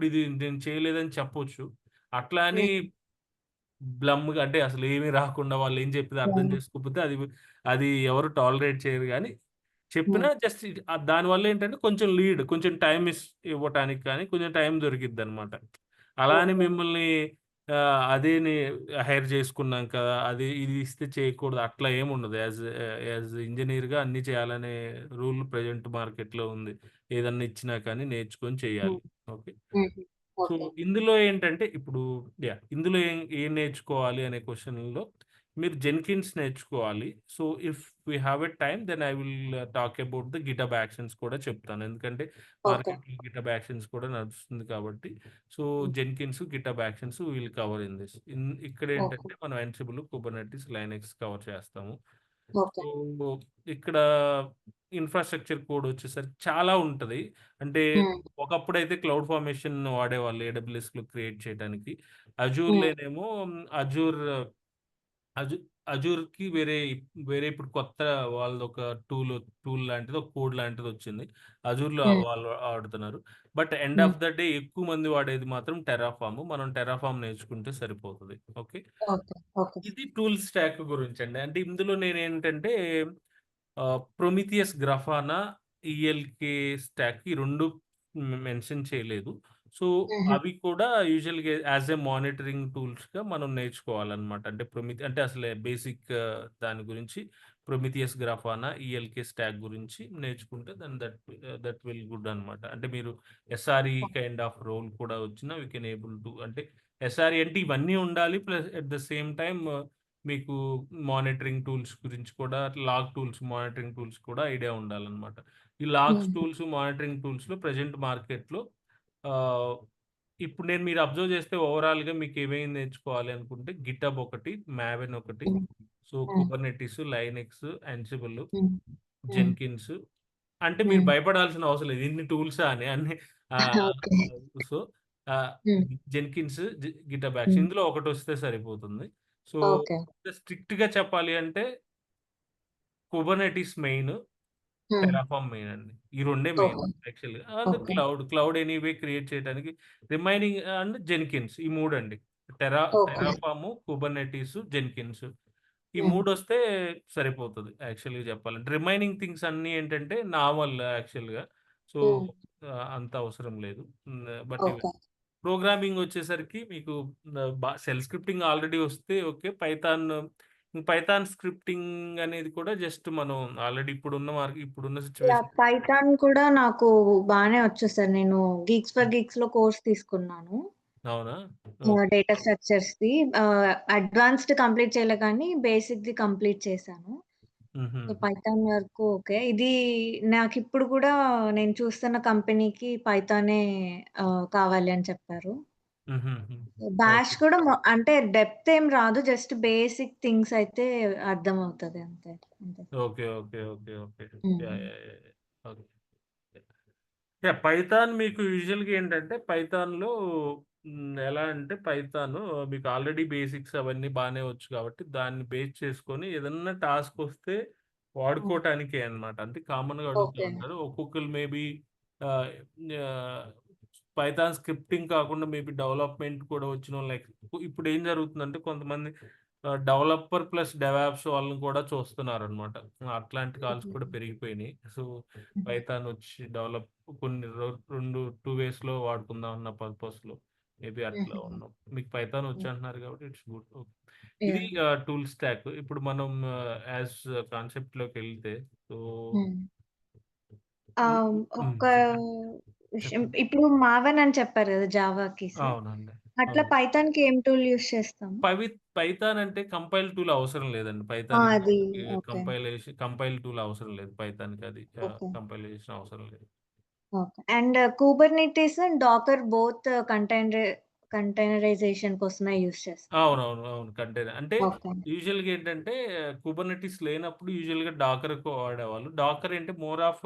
ఇది నేను చేయలేదని చెప్పొచ్చు. అట్లా అని హ్మ్. బ్లమ్‌గా అంటే అసలేమి రాకుండా వాళ్ళేం చెప్పినా అర్థం యాహ్! చేసుకోకపోతే అది ఎవరు టాలరేట్ చేయరు గానీ, చెప్పినా హ్మ్. జస్ట్ దానివల్ల ఏంటంటే కొంచెం టైమ్ ఇవ్వటానికి కానీ, కొంచెం టైం దొరికిద్దనమాట. అలా అని ఓకే. మిమ్మల్ని అదేని హైర్ చేసుకున్నాం కదా! ఇది ఇస్తే చేయకూడదు అట్లా ఏముండదు. యాజ్ ఇంజినీర్‌గా అన్నీ చేయాలనే రూల్ ప్రెజెంట్ మార్కెట్‌లో ఉంది. ఏదన్నా ఇచ్చినా కానీ నేర్చుకొని హ్మ్. చేయాలి. ఓకే. హుహు. So, okay. ఇందులో ఏంటంటే ఇప్పుడు ఇందులో ఏం నేర్చుకోవాలి అనే క్వెషన్‌లో మీరు జెన్కిన్స్ నేర్చుకోవాలి. So, if we have a time then I will talk about the GitHub actions కూడా చెప్తాను. ఎందుకంటే ఓకే. మార్కెట్‌లో గిటబ్ యాక్షన్స్ కూడా నడుస్తుంది కాబట్టి. సో, హ్మ్. Jenkins, GitHub actions will cover in this. Okay. ఇక్కడేంటంటే మనం అన్సిబుల్, కుబర్నెటిస్, లైనక్స్ కవర్ చేస్తాము. ఓకే. సో, ఇక్కడ ఇన్‌ఫ్రాస్ట్రక్చర్ కోడ్ వచ్చేసరికి చాలా ఉంటది. అంటే హ్మ్. ఒకప్పుడైతే క్లౌడ్ ఫార్మేషన్ వాడేవాళ్ళు ఏడబ్ల్యూఎస్‌లో క్రియేట్ చేయడానికి. హ్మ్. అజూర్‌లోనేమో అజూర్ అజు అజూర్‌కి వేరే ఇప్పుడు కొత్త వాళ్ళదొక టూల్ లాంటిది, ఒక కోడ్ లాంటిదొచ్చింది. అజూర్‌లో హ్మ్. వాళ్ళు వాడుతున్నారు. బట్ ఎండ్ హ్మ్. ఆఫ్ ద డే ఎక్కువ మంది వాడేది మాత్రం టెర్రాఫార్మ్. మనం టెర్రాఫార్మ్ నేర్చుకుంటే సరిపోతది. ఓకే. ఓకే. ఓకే. ఇది టూల్ స్టాక్ గురించండి. అంటే ఇందులో నేనేంటంటే ప్రొమిథియస్, గ్రాఫానా, ఈఎల్‌కే స్టాక్ ఈ 2 మెన్షన్ చేయలేదు. సో, హుహు. అవి కూడా యూజువల్‌గా యాస్ ఎ మానిటరింగ్ టూల్స్‌గా మనం నేర్చుకోవాలనమాట. అంటే అంటే అసలే బేసిక్ దాని గురించి ప్రొమిథియస్, గ్రాఫానా, ఈఎల్‌కే స్టాక్ గురించి నేర్చుకుంటే దెన్ దట్ విల్ గుడ్ అనమాట. అంటే మీరు ఎస్ఆర్‌ఈ కైండ్ ఆఫ్ రోల్ కూడా వచ్చినా వి కెన్ ఏబుల్ టు అంటే ఎస్ఆర్‌ఈ అంటే ఇవన్నీ ఉండాలి. Plus at the same time మీకు మానిటరింగ్ టూల్స్ గురించి కూడా మానిటరింగ్ టూల్స్ కూడా ఐడియా ఉండాలనమాట. ఈ హుహు. మానిటరింగ్ టూల్స్‌లో ప్రెజెంట్ మార్కెట్‌లో ఆహ్, ఇప్పుడు మీరు అబ్జర్వ్ చేస్తే ఓవరాల్‌గా మీకేమేమి నేర్చుకోవాలి అనుకుంటే గిటబ్ ఒకటి, మావెన్ ఒకటి, హ్మ్. సో హ్మ్. కుబర్నెటిస్, లైనక్స్, యాన్సిబుల్, హ్మ్. హ్మ్. జెన్కిన్స్ అంటే మీరు హ్మ్. భయపడాల్సిన అవసరం లేదు. ఇన్ని టూల్సా అని. ఓకే. సో, ఆహ్, హ్మ్. జెన్కిన్స్, గిటబ్ యాక్షన్ హ్మ్. ఇందులో ఒకటొస్తే సరిపోతుంది. So, okay. స్ట్రిక్ట్‌గా చెప్పాలి అంటే కుబర్నెటిస్ మెయిన్, హ్మ్. టెరాఫార్మ్ మెయిన్ అండి. ఈ రెండే మెయిన్ ఓకే. యాక్చువల్‌గా. And okay. Cloud anyway create చేయడానికి రిమైనింగ్ అండ్ జెన్కిన్స్ ఈ 3 అండి. ఓకే. Terraform, Kubernetes, Jenkins. ఈ హ్మ్. 3 వస్తే సరిపోతది యాక్చువల్‌గా చెప్పాలంటే. రిమైనింగ్ థింగ్స్ అన్నీ ఏంటంటే నార్మల్ యాక్చువల్‌గా. సో, హ్మ్. అంత అవసరం లేదు. బట్ ఇవి ఓకే. ప్రోగ్రామింగ్ వచ్చేసరికి మీకు షెల్ స్క్రిప్టింగ్ ఆల్రెడీ వస్తే ఓకే. పైథాన్ స్క్రిప్టింగ్ అనేది కూడా జస్ట్ మనం ఆల్రెడీ ఇప్పుడున్న యాహ్! సిట్యుయేషన్. పైథాన్ కూడా నాకు బానే వచ్చు సార్. నేను గీక్స్ ఫర్ గీక్స్‌లో కోర్స్ తీసుకున్నాను. అవునా? ఓకే. డేటా స్ట్రక్చర్స్‌ది. అడ్వాన్స్‌డ్ కంప్లీట్ చేయలే కానీ బేసిక్‌ది కంప్లీట్ చేశాను. హుహు. సో, పైథాన్ వరకు ఓకే. ఇది నాకిప్పుడు కూడా నేను చూస్తున్న కంపెనీకి పైథానే కావాలి అని చెప్పారు. హుహుహు. Bash okay. కూడా అంటే డెప్త్ ఏం రాదు. జస్ట్ బేసిక్ థింగ్స్ అయితే అర్థమవుతది అంతే. అంతే. ఓకే. ఓకే. ఓకే. ఓకే. హ్మ్. Yeah! Yeah! Yeah! Okay. Python మీకు యూజువల్‌గా ఏంటంటే పైథాన్‌లో ఎలా అంటే పైథాను మీకు ఆల్రెడీ బేసిక్స్ అవన్నీ బానే వచ్చు కాబట్టి దాన్ని బేస్ చేసుకొని ఏదన్నా టాస్క్ వస్తే హ్మ్. వాడుకోవటానికే అన్నమాట. అంటే కామన్‌గా అడుగుతూ ఓకే. ఉంటారు. ఒక్కొక్కళ్ళు మేబీ ఆహ్, ఆహ్, పైథాన్ స్క్రిప్టింగ్ కాకుండా మేబీ డెవలప్‌మెంట్ కూడా వచ్చినోళ్ళు లైక్ ఇప్పుడేం జరుగుతుందంటే కొంతమంది డెవలపర్ ప్లస్ డెవాప్స్ వాళ్ళని కూడా చూస్తున్నారనమాట. అట్లాంటి కాల్స్ హుహు. కూడా పెరిగిపోయినాయి. సో, హుహు. పైథాన్ వచ్చి కొన్ని 2 వేస్‌లో వాడుకుందాం అన్న పర్పస్‌లో మేబీ అట్లా హుహుహు. ఉన్నాం. మీకు పైథాన్ హ్మ్. వచ్చంటున్నారు కాబట్టి ఇట్స్ గుడ్. ఓకే. ఇది యాహ్! Tool stock. ఇప్పుడు మనం యాస్ కాన్సెప్ట్‌లోకెళ్తే సో హ్మ్. హ్మ్. ఒక చెప్పండి. విషయం చెప్పండి. ఇప్పుడు మావెన్ అని చెప్పారు గదా! జావాకి సార్. అవునండి. అట్లా అవును. పైథాన్‌కి ఏం టూల్ యూజ్ చేస్తాం? పైథాన్ అంటే కంపైల్ టూల్ అవసరం లేదండి. అది ఓకే. కంపైల్ టూల్ అవసరం లేదు పైథాన్‌కి అది. ఓకే. కంపైలేషన్ అవసరం లేదు. Okay. And Kubernetes and Docker both containerization కోసమే యూజ్ చేస్తాం. అవునవును. అవును. కంటైనర్. అంటే ఓకే. యూజువల్‌గా ఏంటంటే కుబర్నెటిస్ లేనప్పుడు యూజువల్‌గా డాకర్‌కు వాడేవాళ్ళు. డాకర్ అంటే మోర్ ఆఫ్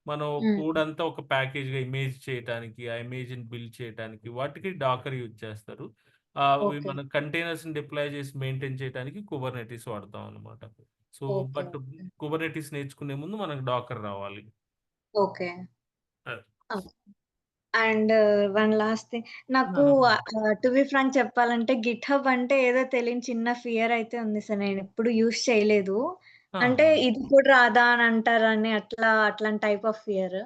మనం కోడ్ హ్మ్. అంతా ఒక ప్యాకేజ్‌గా ఇమేజ్ చేయటానికి, ఆ ఇమేజ్‌ని బిల్డ్ చేయటానికి వాటికి డాకర్ యూజ్ చేస్తారు. అవి ఓకే. మనం కంటైనర్స్‌ని డిప్లాయ్ చేసి మెయింటైన్ చేయడానికి కుబర్నెటిస్ వాడతాం అన్నమాట. So, okay. But okay. Kubernetes నేర్చుకునే ముందు మనకు డాకర్ రావాలి. ఓకే. అది. Okay. And one last thing నాకు ఆహా! టు బి ఫ్రాంక్ చెప్పాలంటే గిట్‌హబ్ అంటే ఏదో తెలియని చిన్న ఫియర్ అయితే ఉంది సార్. నేనెప్పుడు యూజ్ చేయలేదు. అంటే ఆ! ఇది కూడా రాదా అని అంటారని అట్లాంటి టైప్ ఆఫ్ ఫియర్.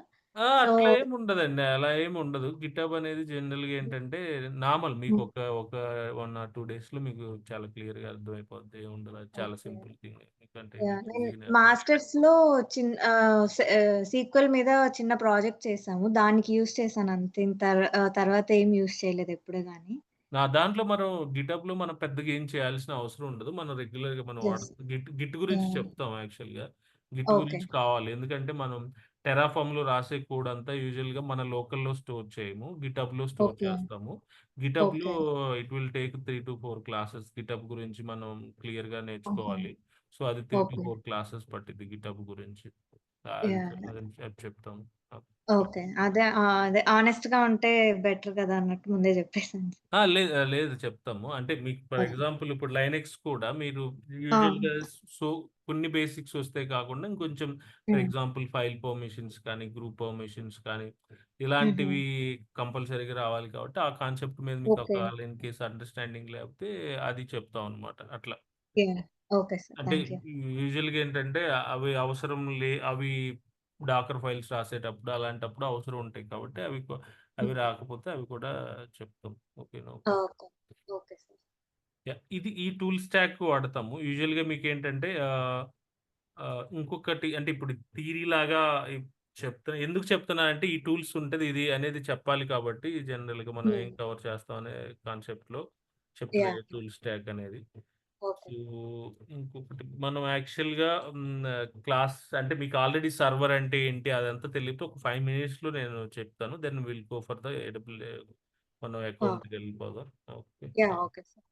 సో అట్లా ఏముండదండి. అలా ఏముండదు. గిటబ్ అనేది జనరల్‌గా ఏంటంటే నార్మల్ మీకు హ్మ్. ఒక 1 ఆర్ 2 డేస్‌లో మీకు చాలా క్లియర్‌గా అర్థమైపోద్ది. ఏముండదు. అది చాలా ఓకే. Simple thing. మీకంటే యాహ్! నేను ఈజీగానే అర్థం. మాస్టర్స్‌లో సీక్వెల్ మీద చిన్న ప్రాజెక్ట్ చేసాము. దానికి యూజ్ చేశాను అంతే. తర్వాత ఏమి యూజ్ చేయలేదు ఎప్పుడు గాని. దాంట్లో మనం గిటబ్‌లో మనం పెద్దగా ఏం చేయాల్సిన అవసరం ఉండదు. మనం రెగ్యులర్‌గా మనం యెస్. గిట్ గురించి యాహ్! చెప్తాం యాక్చువల్‌గా. Git okay. గురించి కావాలి. ఎందుకంటే మనం టెరాఫార్మ్‌లో రాసే కోడ్ అంతా యూజువల్‌గా మన లోకల్‌లో స్టోర్ చేయము. గిటబ్‌లో స్టోర్ ఓకే. చేస్తాము. గిటబ్‌లో okay. It will take 3-4 classes GitHub గురించి మనం క్లియర్‌గా ఓకే. నేర్చుకోవాలి. సో, అది ఓకే. 3-4 క్లాసెస్ పట్టిద్ది గిటబ్ గురించి. యాహ్! అది చెప్తాం. ఓకే. అదే హానెస్ట్‌గా ఉంటే బెటర్ కదా! అన్నట్టు ముందే చెప్పేసాను. లేదు చెప్తాము. అంటే మీకు ఫర్ యాహ్! ఎగ్జాంపుల్ ఇప్పుడు లైనెక్స్ కూడా మీరు ఆ! యూజువల్‌గా సో, కొన్ని బేసిక్స్ వస్తే కాకుండా ఇంకొంచెం ఫర్ హ్మ్. ఎగ్జాంపుల్ ఫైల్ పర్మిషన్స్ కానీ, గ్రూప్ పర్మిషన్స్ కానీ, హుహు. ఇలాంటివి కంపల్సరీగా రావాలి కాబట్టి, ఆ కాన్సెప్ట్ మీద మీకు ఓకే. ఒకవేళ ఇన్ కేస్ అండర్‌స్టాండింగ్ లేకపోతే అది చెప్తాం అనమాట. అట్లా. యాహ్! Okay sir. అంటే థాంక్ యూ. యూజువల్‌గా ఏంటంటే అవి డాకర్ ఫైల్స్ రాసేటప్పుడు అలాంటప్పుడు అవసరం ఉంటాయి కాబట్టి అవి హ్మ్. రాకపోతే అవి కూడా చెప్తాం. ఓకేనా? ఓకే. Okay sir. ఈ టూల్ స్టాక్ వాడతాము. యూజువల్‌గా మీకేంటంటే ఇంకొకటి అంటే ఇప్పుడు థియరీ లాగా ఎందుకు చెప్తున్నానంటే ఈ టూల్స్ ఉంటది ఇది అనేది చెప్పాలి కాబట్టి జనరల్‌గా మనం హ్మ్. ఏం కవర్ చేస్తాం అనే కాన్సెప్ట్‌లో చెప్తున్నా యాహ్! టూల్ స్టాక్ అనేది. ఓకే. సో, ఇంకొకటి మనం యాక్చువల్‌గా అంటే మీకు ఆల్రెడీ సర్వర్ అంటే ఏంటి అదంతా తెలియకపోతే ఒక 5 మినిట్స్‌లో నేను చెప్తాను. Then will go for the మనం ఆ! అకౌంట్‌కెళ్ళిపోదాం. Okay. Yeah! Okay sir.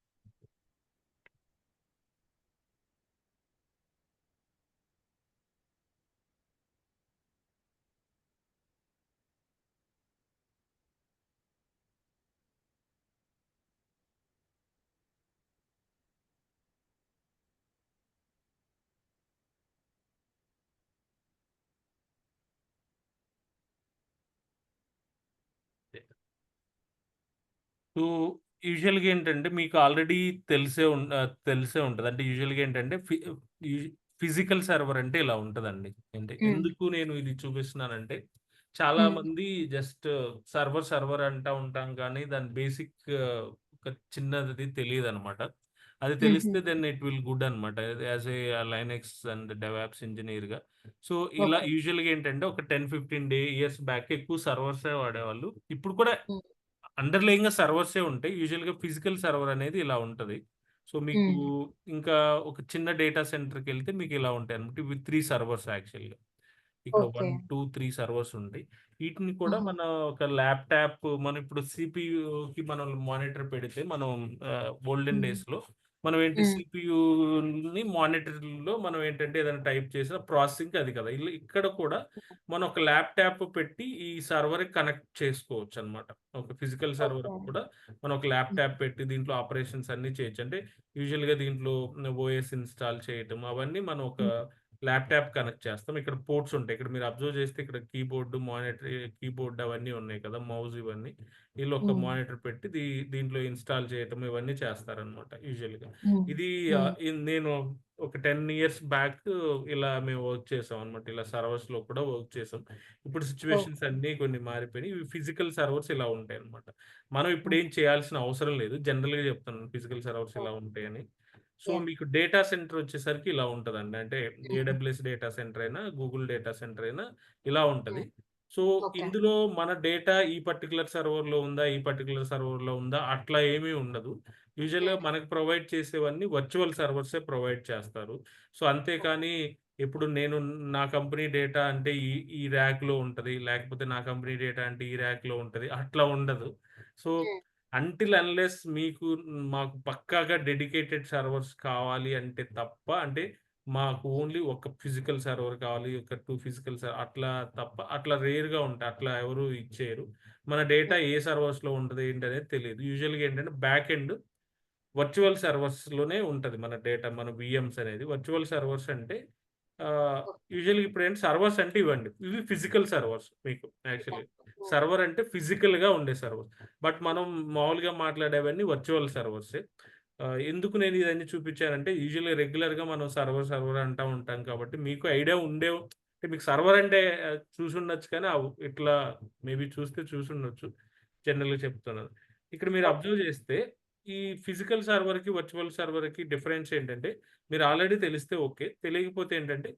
So, యూజువల్‌గా ఏంటంటే మీకు ఆల్రెడీ తెలిసే ఉంటది. అంటే యూజువల్‌గా ఏంటంటే ఈ ఫిజికల్ సర్వర్ అంటే ఇలా ఉంటదండి. అంటే హ్మ్. ఎందుకు నేను ఇది చూపిస్తున్నానంటే హ్మ్. చాలామంది జస్ట్ సర్వర్ అంటా ఉంటాం కానీ దాని బేసిక్ ఒక చిన్నది తెలీదనమాట. అది హుహు. తెలిస్తే దెన్ ఇట్ విల్ గుడ్ అనమాట. As a Linux and DevOps ఇంజినీర్‌గా. సో, ఇలా ఓకే. యూజువల్‌గా ఏంటంటే ఒక 10, 15 ఇయర్స్ బ్యాక్ ఎక్కువ సర్వర్సే వాడేవాళ్ళు. ఇప్పుడు కూడా హ్మ్. అండర్‌లయింగ్‌గా సర్వర్సే ఉంటాయి. యూజువల్‌గా ఫిజికల్ సర్వర్ అనేది ఇలా ఉంటది. సో, మీకు హ్మ్. ఇంకా ఒక చిన్న డేటా సెంటర్‌కెళ్తే మీకిలా ఉంటాయన్నమాట. ఇవి 3 సర్వర్స్ యాక్చువల్‌గా. ఇక్కడ ఓకే. 1, 2, 3 సర్వర్స్ ఉంటాయి. వీటిని కూడా ఆహా! మన ఒక ల్యాప్‌టాప్ మనం ఇప్పుడు సీపీయూకి మనం మానిటర్ పెడితే మనం ఓల్డెన్ హ్మ్. డేస్‌లో మనం ఏంటి హ్మ్. సీపీయూని మానిటర్‌లో మనం ఏంటంటే ఏదైనా టైప్ చేసినా ప్రాసెసింగ్‌కి అది కదా! ఇక్కడ కూడా మనం ఒక ల్యాప్‌టాప్ పెట్టి ఈ సర్వర్‌కి కనెక్ట్ చేసుకోవచ్చనమాట. ఒక ఫిజికల్ ఓకే. సర్వర్‌కి కూడా మనం ఒక హ్మ్. ల్యాప్‌టాప్ పెట్టి దీంట్లో ఆపరేషన్స్ అన్నీ చేయొచ్చు. అంటే యూజువల్‌గా దీంట్లో ఓఎస్ ఇన్‌స్టాల్ చేయటం అవన్నీ మనం ఒక హ్మ్. ల్యాప్‌టాప్ కనెక్ట్ చేస్తాం. ఇక్కడ పోర్ట్స్ ఉంటాయి. ఇక్కడ మీరు అబ్జర్వ్ చేస్తే ఇక్కడ కీబోర్డ్ అవన్నీ ఉన్నాయి కదా! మౌస్ ఇవన్నీ. ఈళ్ళు ఒక హ్మ్. మానిటర్ పెట్టి దీంట్లో ఇన్‌స్టాల్ చేయటం ఇవన్నీ చేస్తారనమాట యూజువల్‌గా. హ్మ్. ఇది హ్మ్. నేను ఒక 10 ఇయర్స్ బ్యాక్ ఇలా మేము వర్క్ చేసామనమాట. ఇలా సర్వర్స్‌లో కూడా వర్క్ చేసాం. ఇప్పుడు సిట్యుయేషన్స్ ఓకే. అన్నీ కొన్ని మారిపోయినాయి. ఇవి ఫిజికల్ సర్వర్స్ ఇలా ఉంటాయన్నమాట. మనం హ్మ్. ఇప్పుడేం చేయాల్సిన అవసరం లేదు. జనరల్‌గా చెప్తున్నాను ఫిజికల్ సర్వర్స్ ఇలా ఓకే. ఉంటాయని. So, yeah! మీకు డేటా సెంటర్ వచ్చేసరికి ఇలా ఉంటదండి. అంటే హ్మ్. ఏడబ్ల్యూఎస్ డేటా సెంటర్ అయినా, గూగుల్ డేటా సెంటర్ అయినా ఇలా ఉంటది. హ్మ్. So, okay. ఇందులో మన డేటా ఈ పర్టిక్యులర్ సర్వర్‌లో ఉందా? ఈ పర్టిక్యులర్ సర్వర్‌లో ఉందా? అట్లా ఏమీ ఉండదు. యూజువల్‌గా హ్మ్. మనకు ప్రొవైడ్ చేసేవన్నీ వర్చువల్ సర్వర్సే ప్రొవైడ్ చేస్తారు. So, okay. అంతేకాని ఇప్పుడు నేను నా కంపెనీ డేటా అంటే ఈ ర్యాక్‌లో ఉంటది. లేకపోతే నా కంపెనీ డేటా అంటే ఈ ర్యాక్‌లో ఉంటది. అట్లా ఉండదు. సో, హ్మ్. అంటిల్ అన్‌లెస్ మాకు పక్కాగా డెడికేటెడ్ సర్వర్స్ కావాలి అంటే తప్ప అంటే మాకు ఓన్లీ ఒక ఫిజికల్ సర్వర్ కావాలి. ఒక 2 ఫిజికల్ అట్లా తప్ప అట్లా రేర్‌గా ఉంటాయి. అట్లా ఎవరు ఇచ్చేయరు. మన డేటా హ్మ్. ఏ సర్వర్స్‌లో ఉంటది ఏంటనేది తెలీదు. యూజువల్‌గా ఏంటంటే బ్యాక్ ఎండ్ వర్చువల్ సర్వర్స్‌లోనే ఉంటది మన డేటా, మన వీఎమ్స్ అనేది. వర్చువల్ సర్వర్స్ అంటే ఓకే. యూజువల్‌గా ఇప్పుడేంటి సర్వర్స్ అంటే ఇవ్వండి. ఇవి ఫిజికల్ సర్వర్స్ మీకు యాక్చువల్లీ. యాహ్! హ్మ్. సర్వర్ అంటే ఫిజికల్‌గా ఉండే సర్వర్. బట్ మనం మామూలుగా మాట్లాడేవన్నీ వర్చువల్ సర్వర్సే. ఎందుకు నేను ఇదన్నీ చూపించానంటే యూజువల్‌గా రెగ్యులర్‌గా మనం సర్వర్ అంటా ఉంటాం కాబట్టి మీకు ఐడియా అంటే మీకు సర్వర్ అంటే చూసుండొచ్చు కానీ ఇట్లా మేబీ చూసుండొచ్చు. జనరల్‌గా చెప్తున్నాను. ఇక్కడ మీరు ఓకే. అబ్జర్వ్ చేస్తే ఈ ఫిజికల్ సర్వర్‌కి, వర్చువల్ సర్వర్‌కి డిఫరెన్స్ ఏంటంటే మీరు ఆల్రెడీ తెలిస్తే ఓకే. తెలియకపోతే ఏంటంటే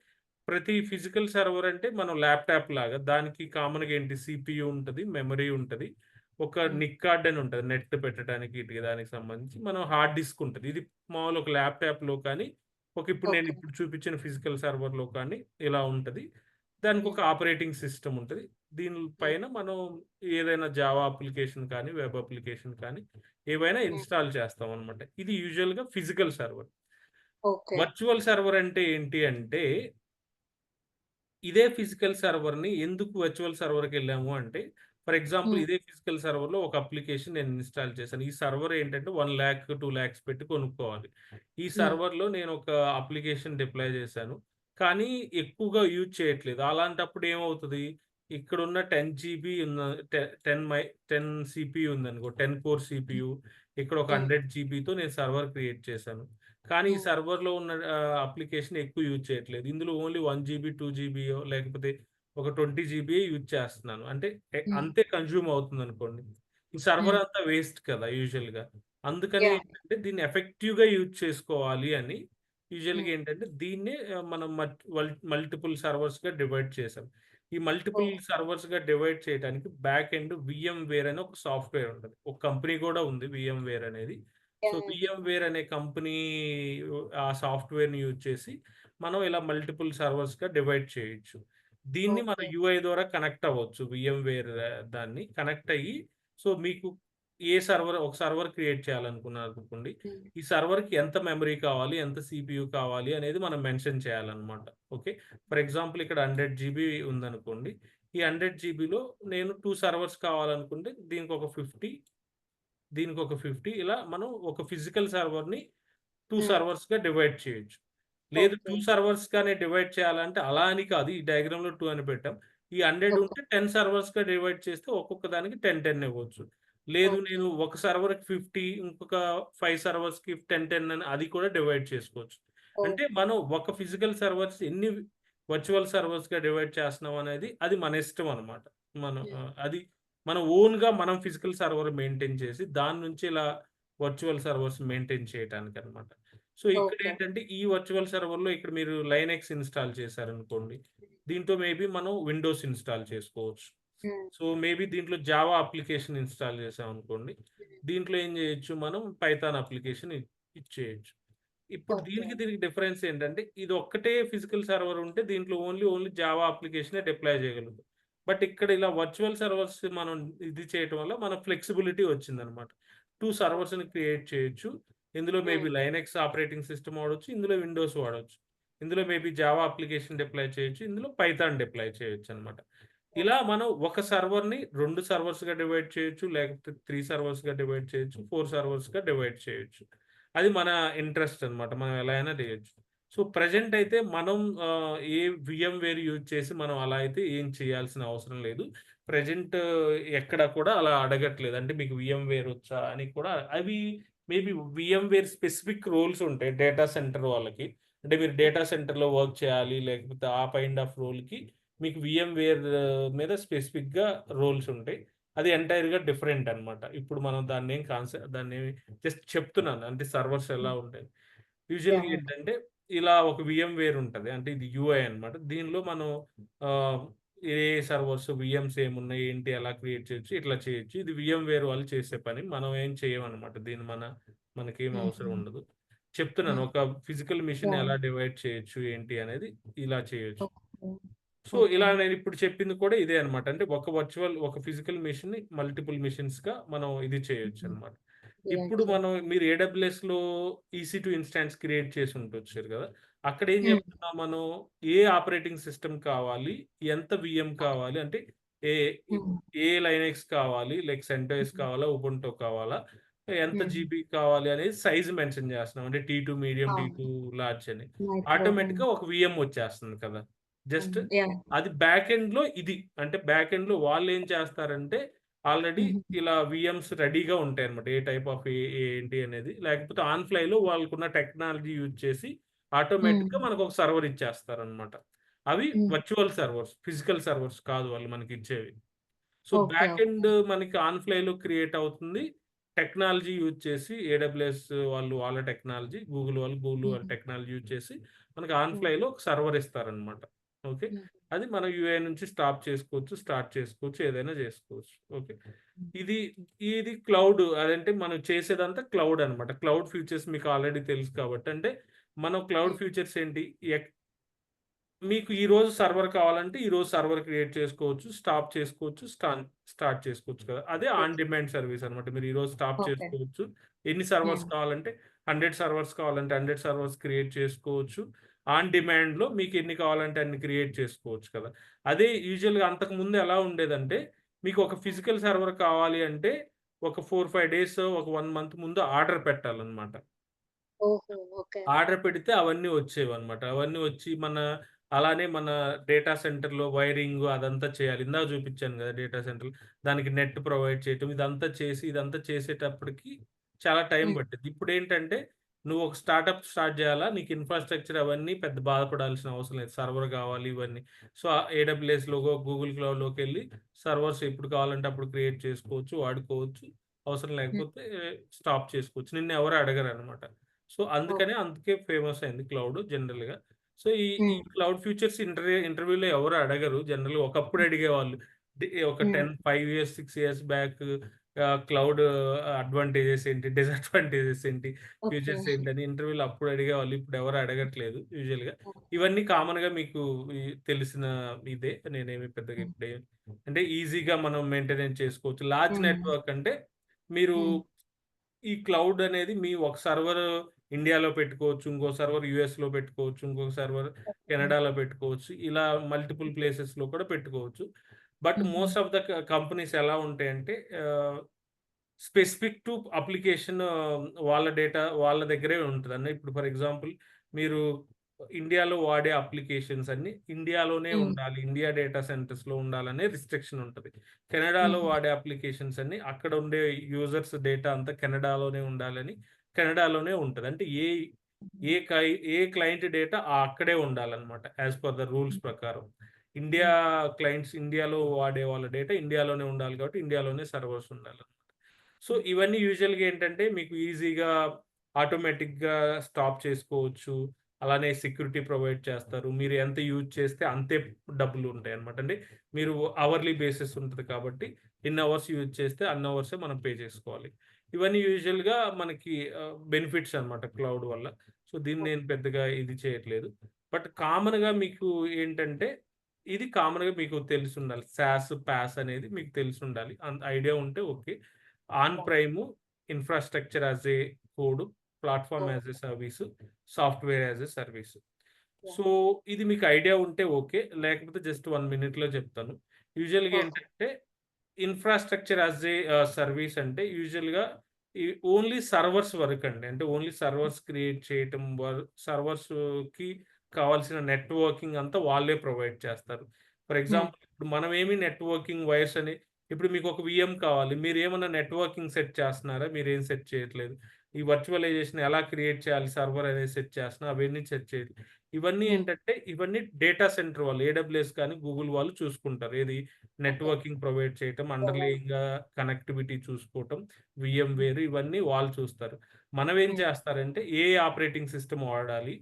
ప్రతి ఫిజికల్ సర్వర్ అంటే మనం ల్యాప్‌టాప్ లాగా దానికి కామన్‌గా ఏంటి సీపీయూ ఉంటది, మెమరీ ఉంటది. ఒక హ్మ్. నిక్ కార్డ్ అని ఉంటది. నెట్ పెట్టడానికి ఈటికి దానికి సంబంధించి. మనం హార్డ్ డిస్క్ ఉంటది. ఇది మామూలు ఒక ల్యాప్‌టాప్‌లో కానీ, ఓకే. ఇప్పుడు చూపించిన ఫిజికల్ సర్వర్‌లో కానీ ఇలా ఉంటది. దానికి హ్మ్. ఒక ఆపరేటింగ్ సిస్టమ్ ఉంటది. దీని హ్మ్. పైన మనం ఏదైనా జావా అప్లికేషన్ కానీ, వెబ్ అప్లికేషన్ కానీ ఏవైనా హ్మ్. ఇన్‌స్టాల్ చేస్తామనమాట. ఇది యూజువల్‌గా physical server. Okay. Virtual server అంటే ఏంటి అంటే ఇదే ఫిజికల్ సర్వర్‌ని ఎందుకు వర్చువల్ సర్వర్‌కెళ్ళాము అంటే, ఫర్ ఎగ్జాంపుల్ హ్మ్. ఇదే ఫిజికల్ సర్వర్‌లో ఒక అప్లికేషన్ నేను ఇన్‌స్టాల్ చేశాను. ఈ సర్వర్ ఏంటంటే 1,00,000, 2,00,000 పెట్టి కొనుక్కోవాలి. ఈ హ్మ్. సర్వర్‌లో నేను ఒక అప్లికేషన్ డిప్లాయ్ చేశాను. కానీ ఎక్కువగా యూజ్ చేయట్లేదు. అలాంటప్పుడు ఏమవుతది? ఇక్కడున్న 10 జీబీ ఉన్న టె 10 సీపీయూ ఉందనుకో, 10 కోర్ సీపీయూ ఇక్కడ ఒక హ్మ్. 100 జీబీతో నేను సర్వర్ క్రియేట్ చేశాను. కానీ ఈ హ్మ్. సర్వర్‌లో ఉన్న అప్లికేషన్ ఎక్కువ యూజ్ చేయట్లేదు. ఇందులో ఓన్లీ 1 జీబీ, 2 జీబీయో లేకపోతే ఒక 20 జీబీయే యూజ్ చేస్తున్నాను. అంటే హ్మ్. అంతే కన్జ్యూమ్ అవుతుందనుకోండి. ఈ సర్వర్ హ్మ్. అంతా వేస్ట్ కదా! యూజువల్‌గా. అందుకని యాహ్! ఏంటంటే దీన్ని ఎఫెక్టివ్‌గా యూజ్ చేసుకోవాలి అని యూజువల్‌గా హ్మ్. ఏంటంటే దీన్నే మనం మల్టిపుల్ సర్వర్స్‌గా డివైడ్ చేసాం. ఈ మల్టిపుల్ ఓహ్! సర్వర్స్‌గా డివైడ్ చేయడానికి బ్యాక్ ఎండ్ వీఎంవేర్ అని ఒక సాఫ్ట్‌వేర్ ఉంటది. ఒక కంపెనీ కూడా ఉంది వీఎంవేర్ అనేది. So, yeah! వీఎంవేర్ అనే కంపెనీ ఆ సాఫ్ట్‌వేర్‌ని యూజ్ చేసి మనం ఇలా మల్టిపుల్ సర్వర్స్‌గా డివైడ్ చేయొచ్చు. దీన్ని మన ఓకే. యూఐ ద్వారా కనెక్ట్ అవ్వచ్చు. వీఎంవేర్ దాన్ని కనెక్ట్ అయ్యి సో, మీకు ఒక సర్వర్ క్రియేట్ చేయాలనుకున్నారనుకోండి. హ్మ్. ఈ సర్వర్‌కి ఎంత మెమరీ కావాలి? ఎంత సీపీయూ కావాలి? అనేది మనం మెన్షన్ చేయాలన్నమాట. ఓకే. ఫర్ ఎగ్జాంపుల్ ఇక్కడ 100 జీబీ ఉందనుకోండి. ఈ 100 జీబీలో నేను 2 సర్వర్స్ కావాలనుకుంటే దీనికొక 50 ఇలా మనం ఒక ఫిజికల్ సర్వర్‌ని 2 హ్మ్. సర్వర్స్‌గా డివైడ్ చేయొచ్చు. లేదు ఓకే. 2 సర్వర్స్‌గానే డివైడ్ చేయాలంటే అలా అని కాదు. ఈ డయాగ్రామ్‌లో 2 అని పెట్టాం. ఈ 100 ఓకే. ఉంటే 10 సర్వర్స్‌గా డివైడ్ చేస్తే ఒక్కొక్క దానికి 10 ఇవ్వచ్చు. లేదు ఓకే. నేను ఒక సర్వర్‌కి 50 ఇంకొక 5 సర్వర్స్‌కి 10, 10 అని అది కూడా డివైడ్ చేసుకోవచ్చు. అంటే ఓకే. మనం ఒక ఫిజికల్ సర్వర్స్ ఎన్ని వర్చువల్ సర్వర్స్‌గా డివైడ్ చేస్తున్నాం అనేది అది మన ఇష్టం అన్నమాట. మనం హ్మ్. అది మన ఓన్‌గా మనం ఫిజికల్ సర్వర్ మెయింటైన్ చేసి దాని నుంచి ఇలా వర్చువల్ సర్వర్స్ మెయింటైన్ చేయటానికన్నమాట. So, okay. ఇక్కడేంటంటే ఈ వర్చువల్ సర్వర్‌లో ఇక్కడ మీరు లైనక్స్ ఇన్‌స్టాల్ చేశారనుకోండి. దీంట్లో మేబీ మనం విండోస్ ఇన్‌స్టాల్ చేసుకోవచ్చు. హ్మ్. సో, మేబీ దీంట్లో జావా అప్లికేషన్ ఇన్‌స్టాల్ చేశామనుకోండి. హ్మ్. దీంట్లో ఏం చేయొచ్చు మనం పైథాన్ అప్లికేషన్ ఇచ్చేయొచ్చు. ఇప్పుడు ఓకే. దీనికి డిఫరెన్స్ ఏంటంటే ఇది ఒక్కటే ఫిజికల్ సర్వర్ ఉంటే దీంట్లో ఓన్లీ జావా అప్లికేషనే డిప్లాయ్ చేయగలుగుతాం. బట్ ఇక్కడ ఇలా వర్చువల్ సర్వర్స్ మనం ఇది చేయటం వల్ల మనకు ఫ్లెక్సిబిలిటీ వచ్చిందనమాట. 2 సర్వర్స్‌ని ఓకే. క్రియేట్ చేయొచ్చు. ఇందులో హ్మ్. మేబీ లైనక్స్ ఆపరేటింగ్ సిస్టమ్ వాడొచ్చు. ఇందులో విండోస్ వాడొచ్చు. ఇందులో మేబీ జావా అప్లికేషన్ డిప్లాయ్ చేయొచ్చు. ఇందులో పైథాన్ డిప్లాయ్ చేయొచ్చనమాట. ఇలా ఓకే. మనం ఒక సర్వర్‌ని 2 సర్వర్స్‌గా డివైడ్ చేయొచ్చు. లేకపోతే 3 సర్వర్స్‌గా డివైడ్ చేయొచ్చు. 4 సర్వర్స్‌గా డివైడ్ చేయొచ్చు. అది మన ఇంట్రెస్ట్ అన్నమాట. మనం ఎలా అయినా చేయొచ్చు. సో, ప్రెజెంట్ అయితే మనం ఏ వీఎంవేర్ యూజ్ చేసి మనం అలా అయితే ఏం చేయాల్సిన అవసరం లేదు. ప్రెజెంట్ ఎక్కడ కూడా అలా అడగట్లేదు. అంటే మీకు వీఎంవేర్ వచ్చా అని కూడా అవి మేబీ వీఎంవేర్ స్పెసిఫిక్ రోల్స్ ఉంటాయి డేటా సెంటర్ వాళ్ళకి. అంటే మీరు డేటా సెంటర్‌లో వర్క్ చేయాలి. లేకపోతే ఆ కైండ్ ఆఫ్ రోల్‌కి మీకు వీఎంవేర్ మీద స్పెసిఫిక్‌గా రోల్స్ ఉంటాయి. అది ఎంటైర్‌గా డిఫరెంట్ అన్నమాట. ఇప్పుడు మనం దాన్నేమి జస్ట్ చెప్తున్నాను. అంటే సర్వర్స్ ఎలా హ్మ్. ఉంటాయి. యూజువల్‌గా యాహ్! ఓకే. ఏంటంటే ఇలా ఒక వీఎంవేర్ ఉంటది. అంటే ఇది యూఐ అన్నమాట. దీనిలో మనం ఆహ్, ఏ సర్వర్స్, వీఎమ్స్ ఏమున్నాయి, ఏంటి ఎలా క్రియేట్ చేయొచ్చు, ఇట్లా చేయొచ్చు. ఇది వీఎంవేర్ వాళ్ళు చేసే పని. మనం ఏం చేయమన్నమాట. మనకేం అవసరం హుహు. ఉండదు. చెప్తున్నాను. హ్మ్. ఒక ఫిజికల్ మెషిన్ యాహ్! ఎలా డివైడ్ చేయొచ్చు, ఏంటి అనేది ఇలా చేయొచ్చు. ఓకే. So, okay. ఇలా నేనిప్పుడు చెప్పింది కూడా ఇదే అన్నమాట. అంటే ఒక ఫిజికల్ మెషిన్‌ని మల్టిపుల్ మెషిన్స్‌గా మనం ఇది హుహు. చేయొచ్చన్నమాట. డివైడ్ ఇప్పుడు మనం చేయొచ్చు. మీరు ఏడబ్ల్యూఎస్‌లో ఈసీ2 ఇన్‌స్టాన్స్ క్రియేట్ చేసి ఉండొచ్చారు కదా! అక్కడేం హ్మ్. చెప్తున్నాం మనం ఏ ఆపరేటింగ్ సిస్టమ్ కావాలి? ఎంత వీఎం కావాలి? అంటే ఏ ఇప్ హ్మ్. ఏ లైనక్స్ కావాలి? లైక్ సెంటోస్ హ్మ్. కావాలా? ఉబుంటూ కావాలా? ఎంత హ్మ్. జీబీ కావాలి అనేది సైజ్ మెన్షన్ చేస్తున్నాం. అంటే టీ2 మీడియం, టీ2 అవును. లార్జ్ అని. మైక్రో. హ్మ్. ఆటోమేటిక్‌గా ఒక వీఎం వచ్చేస్తుంది కదా! జస్ట్ హ్మ్. యాహ్! అది బ్యాక్ ఎండ్‌లో ఇది. అంటే బ్యాక్ ఎండ్‌లో వాళ్ళేం చేస్తారంటే, ఆల్రెడీ హుహు. ఇలా వీఎమ్స్ రెడీగా ఉంటాయన్నమాట. ఏ టైప్ ఆఫ్ ఏంటి అనేది. లేకపోతే ఆన్ ఫ్లైలో వాళ్ళకున్న టెక్నాలజీ యూజ్ చేసి హ్మ్. ఆటోమేటిక్‌గా మనకొక సర్వర్ ఇచ్చేస్తారన్నమాట. అవి హ్మ్. Virtual servers. ఫిజికల్ సర్వర్స్ కాదు వాళ్ళు మనకిచ్చేవి. So, okay. Back okay. End మనకి ఆన్ ఫ్లైలో క్రియేట్ అవుతుంది. టెక్నాలజీ యూజ్ చేసి ఏడబ్ల్యూఎస్ వాళ్ళు వాళ్ళ టెక్నాలజీ, గూగుల్ వాళ్ళ హుహు. టెక్నాలజీ యూజ్ చేసి మనకి ఆన్ హ్మ్. ఫ్లైలో ఒక సర్వర్ ఇస్తారనమాట. ఓకే. హ్మ్. అది మనం యూఏ నుంచి స్టార్ట్ చేసుకోవచ్చు. ఏదైనా చేసుకోవచ్చు. ఓకే. హ్మ్. ఇది ఇది క్లౌడ్ అదంటే మనం చేసేదంతా క్లౌడ్ అనమాట. క్లౌడ్ ఫ్యూచర్స్ మీకు ఆల్రెడీ తెలుసు కాబట్టి అంటే మనం క్లౌడ్ హ్మ్. ఫ్యూచర్స్ ఏంటి? మీకు ఈరోజు సర్వర్ కావాలంటే, ఈరోజు సర్వర్ క్రియేట్ చేసుకోవచ్చు. స్టాప్ చేసుకోవచ్చు. స్టార్ట్ చేసుకోవచ్చు కదా! అదే ఆన్ ఓకే. డిమాండ్ సర్వీస్ అనమాట. మీరు ఈరోజు స్టాప్ ఓకే. చేసుకోవచ్చు. ఎన్ని సర్వర్స్ హ్మ్. కావాలంటే 100 సర్వర్స్ కావాలంటే 100 సర్వర్స్ క్రియేట్ చేసుకోవచ్చు. ఆన్ డిమాండ్‌లో మీకు ఎన్ని కావాలంటే అన్ని క్రియేట్ చేసుకోవచ్చు కదా! అదే యూజువల్‌గా అంతకుముందు ఎలా ఉండేదంటే, మీకు ఒక హ్మ్. ఫిజికల్ సర్వర్ కావాలి అంటే, ఒక 4, 5 డేస్, ఒక 1 మంత్ ముందు ఆర్డర్ పెట్టాలన్నమాట. ఓహో! ఓకే. ఆర్డర్ పెడితే అవన్నీ వచ్చేవన్నమాట. అవన్నీ వచ్చి అలానే మన డేటా సెంటర్‌లో వైరింగు అదంతా చేయాలి. ఇందాక చూపించాను గదా! డేటా సెంటర్‌లో దానికి నెట్ ప్రొవైడ్ చేయటం ఇదంతా చేసేటప్పటికి చాలా టైం హ్మ్. పట్టిద్ది. ఇప్పుడేంటంటే నువ్వు ఒక స్టార్ట్ చేయాలా? నీకు ఇన్‌ఫ్రాస్ట్రక్చర్ అవన్నీ పెద్ద బాధపడాల్సిన అవసరం లేదు. సర్వర్ కావాలి ఇవన్నీ. సో, ఏడబ్ల్యూఎస్‌లోగో, గూగుల్ క్లౌడ్‌లోకెళ్ళి సర్వర్స్ ఎప్పుడు కావాలంటే అప్పుడు క్రియేట్ చేసుకోవచ్చు, వాడుకోవచ్చు. అవసరం హ్మ్. లేకపోతే స్టాప్ చేసుకోవచ్చు. నిన్నెవరు అడగరనమాట. So, okay. అందుకే ఫేమస్ అయింది క్లౌడ్ జనరల్‌గా. సో, ఈ హ్మ్. క్లౌడ్ ఫ్యూచర్స్ ఇంటర్వ్యూలో ఎవరు అడగరు. జనరల్‌గా ఒకప్పుడు అడిగేవాళ్ళు. ఒక హ్మ్. 5 years, 6 years back cloud advantages ఏంటి? డిసడ్వాంటేజెస్ ఏంటి? ఓకే. ఫ్యూచర్స్ ఏంటని ఇంటర్వ్యూలో అప్పుడు అడిగేవాళ్ళు. ఇప్పుడు ఎవరు అడగట్లేదు యూజువల్‌గా. ఓకే. ఇవన్నీ కామన్‌గా మీకు తెలిసిన ఇదే. నేనేమి పెద్దగా హ్మ్. అంటే ఈజీగా మనం మెయింటెనెన్స్ చేసుకోవచ్చు. లార్జ్ హ్మ్. నెట్వర్క్ అంటే మీరు హ్మ్. ఈ క్లౌడ్ అనేది మీ ఒక సర్వర్ ఇండియాలో పెట్టుకోవచ్చు. ఇంకో సర్వర్ యూఎస్‌లో పెట్టుకోవచ్చు. ఇంకొక సర్వర్ ఓకే. కెనడాలో పెట్టుకోవచ్చు. ఇలా మల్టిపుల్ ప్లేసెస్‌లో కూడా పెట్టుకోవచ్చు. బట్ హుహు. మోస్ట్ ఆఫ్ ద కంపెనీస్ ఎలా ఉంటాయంటే స్పెసిఫిక్ టు అప్లికేషన్ వాళ్ళ డేటా వాళ్ళ దగ్గరే ఉంటదండి. ఇప్పుడు ఫర్ ఎగ్జాంపుల్ మీరు ఇండియాలో వాడే అప్లికేషన్స్ అన్నీ ఇండియాలోనే హ్మ్. ఉండాలి. ఇండియా డేటా సెంటర్స్‌లో ఉండాలనే రిస్ట్రిక్షన్ ఉంటది. కెనడాలో హుహు. వాడే అప్లికేషన్స్ అన్నీ అక్కడ ఉండే యూజర్స్ డేటా అంతా కెనడాలోనే ఉండాలని కెనడాలోనే ఉంటది. అంటే ఏ కై ఏ క్లయింట్ డేటా అక్కడే ఉండాలన్నమాట. యాస్ పర్ ద రూల్స్ ప్రకారం. ఇండియా హ్మ్. క్లయింట్స్ ఇండియాలో వాడే వాళ్ళ డేటా ఇండియాలోనే ఉండాలి కాబట్టి ఇండియాలోనే సర్వర్స్ ఉండాలన్నమాట. సో, ఇవన్నీ యూజువల్‌గా ఏంటంటే మీకు ఈజీగా ఆటోమేటిక్‌గా స్టాప్ చేసుకోవచ్చు. అలానే సెక్యూరిటీ ప్రొవైడ్ చేస్తారు. మీరు ఎంత యూజ్ చేస్తే అంతే డబ్బులుంటాయన్నమాట. అంటే మీరు అవర్లీ బేసిస్ ఉంటది కాబట్టి ఎన్ని అవర్స్ యూజ్ చేస్తే అన్ని అవర్సే మనం పే చేసుకోవాలి. ఇవన్నీ యూజువల్‌గా మనకి బెనిఫిట్స్ అన్నమాట క్లౌడ్ వల్ల. సో, దీన్ని నేను పెద్దగా ఇది చేయట్లేదు. బట్ కామన్‌గా మీకు ఏంటంటే ఇది కామన్‌గా మీకు తెలిసుండాలి. సాస్, పాస్ అనేది మీకు తెలిసుండాలి. అంత ఐడియా ఉంటే okay. On prem, infrastructure as a code, platform as a service, software as a service. So, ఇది మీకు ఐడియా ఉంటే ఓకే. లేకపోతే జస్ట్ 1 మినిట్‌లో చెప్తాను. యూజువల్‌గా ఓకే. ఏంటంటే ఇన్‌ఫ్రాస్ట్రక్చర్ యాస్ ఏ సర్వీస్ అంటే యూజువల్‌గా ఈ ఓన్లీ సర్వర్స్ వరకండి. అంటే ఓన్లీ సర్వర్స్ క్రియేట్ చేయటం, సర్వర్స్‌కి కావాల్సిన నెట్వర్కింగ్ అంతా వాళ్ళే ప్రొవైడ్ చేస్తారు. ఫర్ హ్మ్. ఎగ్జాంపుల్ ఇప్పుడు మనమేమి నెట్వర్కింగ్ వైర్స్ అని ఇప్పుడు మీకు ఒక వీఎం కావాలి. మీరేమన్నా నెట్వర్కింగ్ సెట్ చేస్తున్నారా? మీరేం సెట్ చేయట్లేదు. ఈ వర్చువలైజేషన్ ఎలా క్రియేట్ చేయాలి సర్వర్ అనేది సెట్ చేస్తున్నా అవన్నీ సెట్ చేయట్లేదు. ఇవన్నీ హ్మ్. ఏంటంటే ఇవన్నీ డేటా సెంటర్ వాళ్ళు ఏడబ్ల్యూఎస్ కానీ, గూగుల్ వాళ్ళు చూసుకుంటారు. ఏది ఓకే. నెట్వర్కింగ్ ప్రొవైడ్ చేయటం, యాహ్! అండర్‌లేయింగ్‌గా కనెక్టివిటీ చూసుకోవటం, వీఎంవేర్ ఇవన్నీ వాళ్ళు చూస్తారు. మనమేం హ్మ్. చేస్తారంటే ఏ ఆపరేటింగ్ సిస్టమ్ వాడాలి,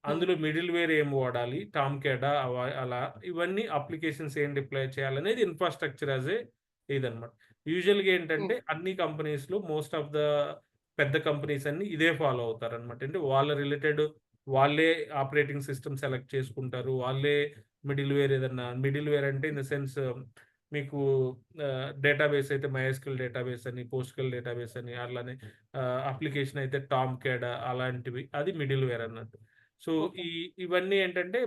హ్మ్. అందులో మిడిల్‌వేర్ ఏం వాడాలి, టామ్‌కేడా అలా ఇవన్నీ అప్లికేషన్స్ ఏం డిప్లాయ్ చేయాలనేది ఇన్‌ఫ్రాస్ట్రక్చర్ యాస్ ఏ ఇదన్నమాట. యూజువల్‌గా హ్మ్. ఏంటంటే అన్ని కంపెనీస్‌లో మోస్ట్ ఆఫ్ ద పెద్ద కంపెనీస్ అన్నీ ఇదే ఫాలో అవుతారన్నమాట. అంటే వాళ్ళ రిలేటెడ్ వాళ్ళే ఆపరేటింగ్ సిస్టమ్ సెలెక్ట్ చేసుకుంటారు. వాళ్ళే మిడిల్‌వేర్ అంటే ఇన్ ద సెన్స్ మీకు డేటాబేస్ అయితే మైఎస్‌క్యూఎల్ డేటాబేస్ అని, పోస్ట్‌గ్రెస్‌క్యూఎల్ డేటాబేస్ అని అట్లానే అప్లికేషన్ అయితే టామ్‌కేడా అలాంటివి. అది మిడిల్‌వేర్ అన్నట్టు. So, okay. ఈ ఇవన్నీ ఏంటంటే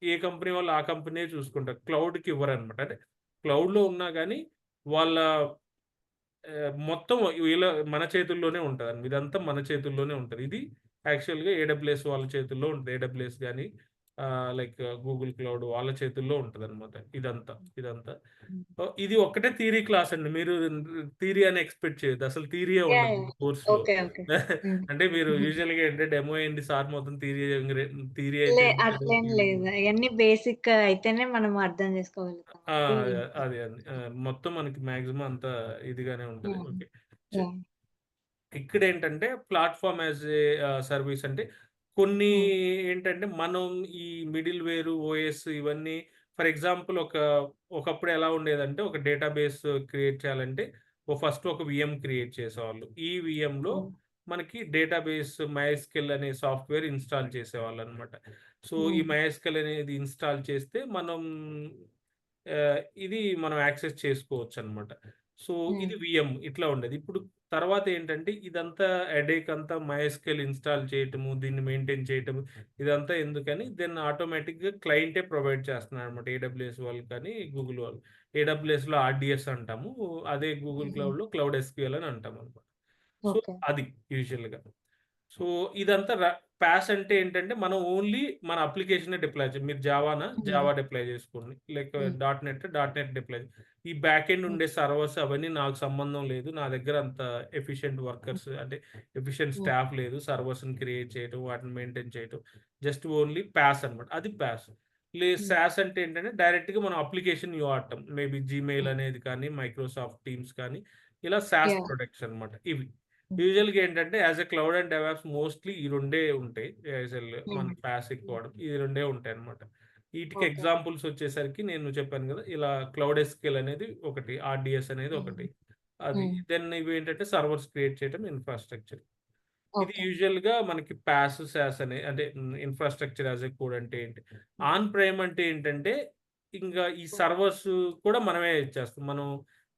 ఏ కంపెనీ వాళ్ళు ఆ కంపెనీయే చూసుకుంటారు. క్లౌడ్‌కి ఇవ్వరన్నమాట. అంటే క్లౌడ్‌లో ఉన్నా గానీ వాళ్ళ మొత్తం మన చేతుల్లోనే ఉంటదండి. ఇదంతా మన చేతుల్లోనే ఉంటది. ఇది యాక్చువల్‌గా ఏడబ్ల్యూఎస్ వాళ్ళ చేతుల్లో ఉంటది. ఏడబ్ల్యూఎస్ గాని లైక్ గూగుల్ క్లౌడ్ వాళ్ళ చేతుల్లో ఉంటదనమాట. ఇదంతా. హ్మ్. ఇది ఒక్కటే థియరీ క్లాస్ అండి. మీరు థియరీ అని ఎక్స్‌పెక్ట్ చేయొద్దు. అసలు థియరీయే యాహ్! ఉండదు యాహ్! కోర్స్‌లో. ఓకే. ఓకే. హ్మ్. అంటే మీరు హుహు. యూజువల్‌గా ఏంటంటే డెమో ఏంటి సార్ మొత్తం థియరీ అయితే చెప్తారు. అట్లేం లేదు. అయన్నీ బేసిక్ అయితేనే మనం అర్థం చేసుకోగలుగుతాం ఆ! కాబట్టి అది అది. మొత్తం మనకి మాక్సిమం అంతా ఇదిగానే ఉంటది. హ్మ్. ఓకే. యాహ్! ఇక్కడేంటంటే ప్లాట్‌ఫార్మ్ యాస్ ఏ సర్వీస్ అంటే కొన్ని హ్మ్. ఏంటంటే మనం ఈ మిడిల్‌వేర్, ఓఎస్ ఇవన్నీ ఫర్ ఎగ్జాంపుల్ ఒకప్పుడు ఎలా ఉండేదంటే ఒక డేటాబేస్ క్రియేట్ చేయాలంటే ఫస్ట్ ఒక వీఎం క్రియేట్ చేసేవాళ్ళు. ఈ వీఎంలో హ్మ్. మనకి డేటాబేస్ మైఎస్‌క్యూఎల్ అనే సాఫ్ట్‌వేర్ ఇన్‌స్టాల్ చేసేవాళ్ళనమాట. సో, ఈ హ్మ్. మైఎస్‌క్యూఎల్ అనేది ఇన్‌స్టాల్ చేస్తే ఇది మనం యాక్సెస్ చేసుకోవచ్చనమాట. సో, హ్మ్. ఇది వీఎం ఇట్లా ఉండేది. ఇప్పుడు తర్వాత ఏంటంటే ఇదంతా హెడేక్ అంతా మైఎస్‌క్యూఎల్ ఇన్‌స్టాల్ చేయటము, దీన్ని మెయింటైన్ చేయటము ఇదంతా ఎందుకని దెన్ ఆటోమేటిక్‌గా క్లయింటే ప్రొవైడ్ చేస్తున్నారనమాట. ఏడబ్ల్యూఎస్ వాళ్ళు కానీ, గూగుల్ వాళ్ళు. ఏడబ్ల్యూఎస్‌లో ఆర్‌డీఎస్ అంటాము. అదే గూగుల్ హుహు. క్లౌడ్‌లో క్లౌడ్ ఎస్‌క్యూఎల్ అని అంటామనమాట. So, okay. అది యూజువల్‌గా. సో, ఇదంతా పాస్ అంటే ఏంటంటే, మనం ఓన్లీ మన అప్లికేషనే డిప్లాయ్ మీరు జావానా? హ్మ్. జావా డిప్లాయ్ చేసుకోండి. లేక హ్మ్. డాట్ నెట్ డిప్లాయ్ ఈ బ్యాక్ ఎండ్ హ్మ్. ఉండే సర్వర్స్ అవన్నీ నాకు సంబంధం లేదు. నా దగ్గర అంత ఎఫిషియెంట్ హ్మ్. వర్కర్స్ అంటే ఎఫిషియెంట్ హ్మ్. స్టాఫ్ లేదు. సర్వర్స్‌ని క్రియేట్ చేయటం, వాటిని మెయింటైన్ చేయటం. జస్ట్ ఓన్లీ పాస్ అనమాట. అది పాస్. హ్మ్. సాస్ అంటే ఏంటంటే, డైరెక్ట్‌గా మనం అప్లికేషన్ వాడటం. మేబీ జీమెయిల్ హ్మ్. అనేది కానీ, మైక్రోసాఫ్ట్ టీమ్స్ కానీ, ఇలా సాస్ యాహ్! ప్రొడక్ట్స్ అనమాట ఇవి. హ్మ్. యూజువల్‌గా ఏంటంటే as a cloud and DevOps mostly ఈ రెండే ఉంటాయి. మన హ్మ్. పాస్ ఎక్కువ వాడడం. ఈ రెండే ఉంటాయన్నమాట. ఈటికి ఓకే. ఎగ్జాంపుల్స్ వచ్చేసరికి నేను చెప్పాను గదా! ఇలా క్లౌడ్ ఎస్‌క్యూఎల్ అనేది ఒకటి. ఆర్‌డీఎస్ అనేది హ్మ్. ఒకటి. అది. హ్మ్. దెన్ ఇవేంటంటే సర్వర్స్ క్రియేట్ చేయడం ఇన్‌ఫ్రాస్ట్రక్చర్. ఇది ఓకే. యూజువల్‌గా మనకి సాస్ అనే అంటే ఇన్‌ఫ్రాస్ట్రక్చర్ యాస్ ఎ కోడ్ అంటే ఏంటి? హ్మ్. ఆన్ ప్రైమ్ అంటే ఏంటంటే, ఇంగా ఈ సర్వర్స్ కూడా మనమే ఇచ్చేస్తాం. మనం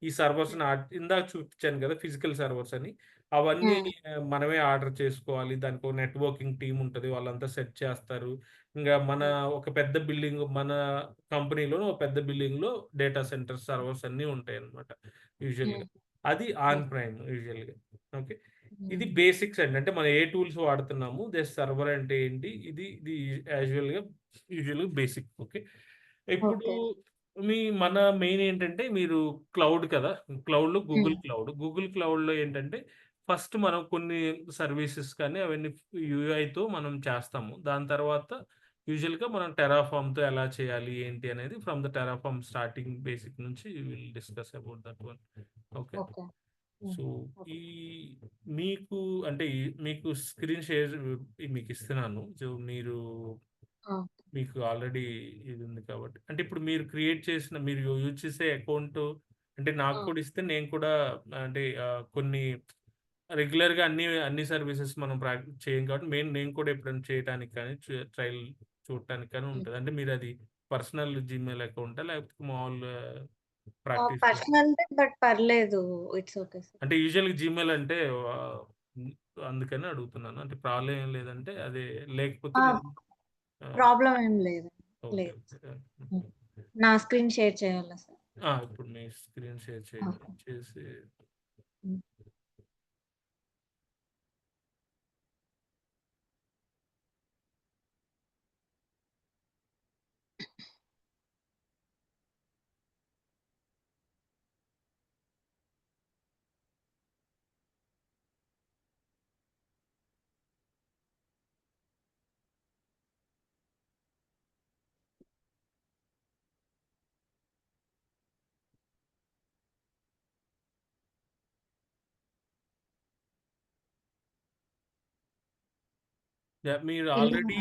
ఈ సర్వర్స్‌ని ఇందాక చూపించాను కదా! ఫిజికల్ సర్వర్స్ అని. అవన్నీ హ్మ్. మనమే ఆర్డర్ చేసుకోవాలి. దానికో నెట్వర్కింగ్ టీమ్ ఉంటది. వాళ్ళంతా సెట్ చేస్తారు. ఇంగా హ్మ్. మన కంపెనీలో ఒక పెద్ద బిల్డింగ్‌లో డేటా సెంటర్స్, సర్వర్స్ అన్నీ ఉంటాయన్నమాట హ్మ్. యూజువల్‌గా. అది ఆన్ ఓకే. ప్రైమ్ యూజువల్‌గా. ఓకే. ఇది హ్మ్. బేసిక్స్ అండి. అంటే మనం ఏ టూల్స్ వాడుతున్నాము, జస్ట్ సర్వర్ అంటే ఏంటి, ఇది యూజువల్‌గా బేసిక్. ఓకే. ఇప్పుడు ఓకే. మన మెయిన్ ఏంటంటే మీరు క్లౌడ్ కదా! క్లౌడ్‌లో హ్మ్. గూగుల్ క్లౌడ్‌లో ఏంటంటే ఫస్ట్ మనం కొన్ని సర్వీసెస్ కానీ అవన్నీ యూఐతో మనం చేస్తాము. దాని తర్వాత యూజువల్‌గా మనం టెరాఫార్మ్‌తో ఎలా చేయాలి, ఏంటి అనేది from the Terraform starting basic నుంచి will discuss about that one. Okay. Okay. హ్మ్. So, okay. ఈ మీకు అంటే మీకు స్క్రీన్ షేర్ మీకిస్తున్నాను. సో, ఆ! మీకు ఆల్రెడీ ఇది ఉంది కాబట్టి. అంటే ఇప్పుడు మీరు యూజ్ చేసే అకౌంట్ అంటే నాకు ఆ! కూడా ఇస్తే నేను కూడా అంటే కొన్ని రెగ్యులర్‌గా అన్ని సర్వీసెస్ మనం చేయం కాబట్టి నేను కూడా ఎప్పుడైనా చేయటానికి కానీ ట్రయల్ చూడటానికి కానీ హ్మ్. ఉంటది. అంటే మీరది పర్సనల్ జీమెయిల్ అకౌంటా? లేకపోతే మామూలు ప్రాక్టీస్ పర్సనల్‌దే బట్ పర్లేదు. It's okay sir. అంటే యూజువల్‌గా జీమెయిల్ అంటే హ్మ్. అందుకని అడుగుతున్నాను. అంటే ప్రాబ్లమ్ ఏం లేదంటే అదే లేకపోతే ఆ! నేను ఆ! ప్రాబ్లమ్ ఏం లేదు. ఓకే. లేదు. ఓకే. హ్మ్. నా స్క్రీన్ షేర్ చేయాలా సార్? ఇప్పుడు మీ స్క్రీన్ షేర్ చేయండి. ఓకే. చేసి హ్మ్. మీరు ఇలా ఆల్రెడీ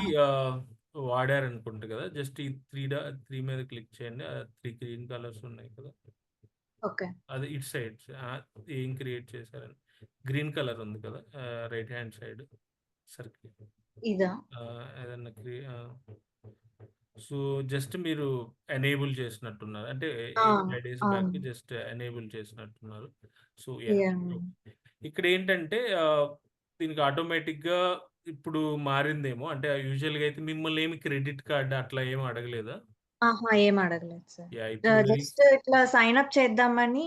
వాడారనుకుంట కదా! జస్ట్ ఈ 3 మీద క్లిక్ చేయండి. 3 గ్రీన్ కలర్స్ ఉన్నాయి కదా! ఓకే. అది ఇటు సైడ్ ఏం క్రియేట్ చేశారని. గ్రీన్ కలర్ ఉంది కదా! Right hand side circle. ఇదా? ఏదన్నా సో, జస్ట్ మీరు ఎనేబుల్ చేసినట్టున్నారు. అంటే ఆ! 5 డేస్ బ్యాక్ అవును. జస్ట్ ఎనేబుల్ చేసినట్టున్నారు. So, yeah! యాహ్! ఓకే. ఇక్కడేంటంటే దీనికి ఆటోమేటిక్‌గా ఇప్పుడు మారిందేమో. అంటే యూజువల్‌గా అయితే మిమ్మల్ని ఏమి క్రెడిట్ కార్డ్ అట్లా ఏమి అడగలేదా? ఆహా! ఏం అడగలేదు సార్. యాహ్! ఇప్పుడు జస్ట్ ఇట్లా సైన్ అప్ చేద్దామని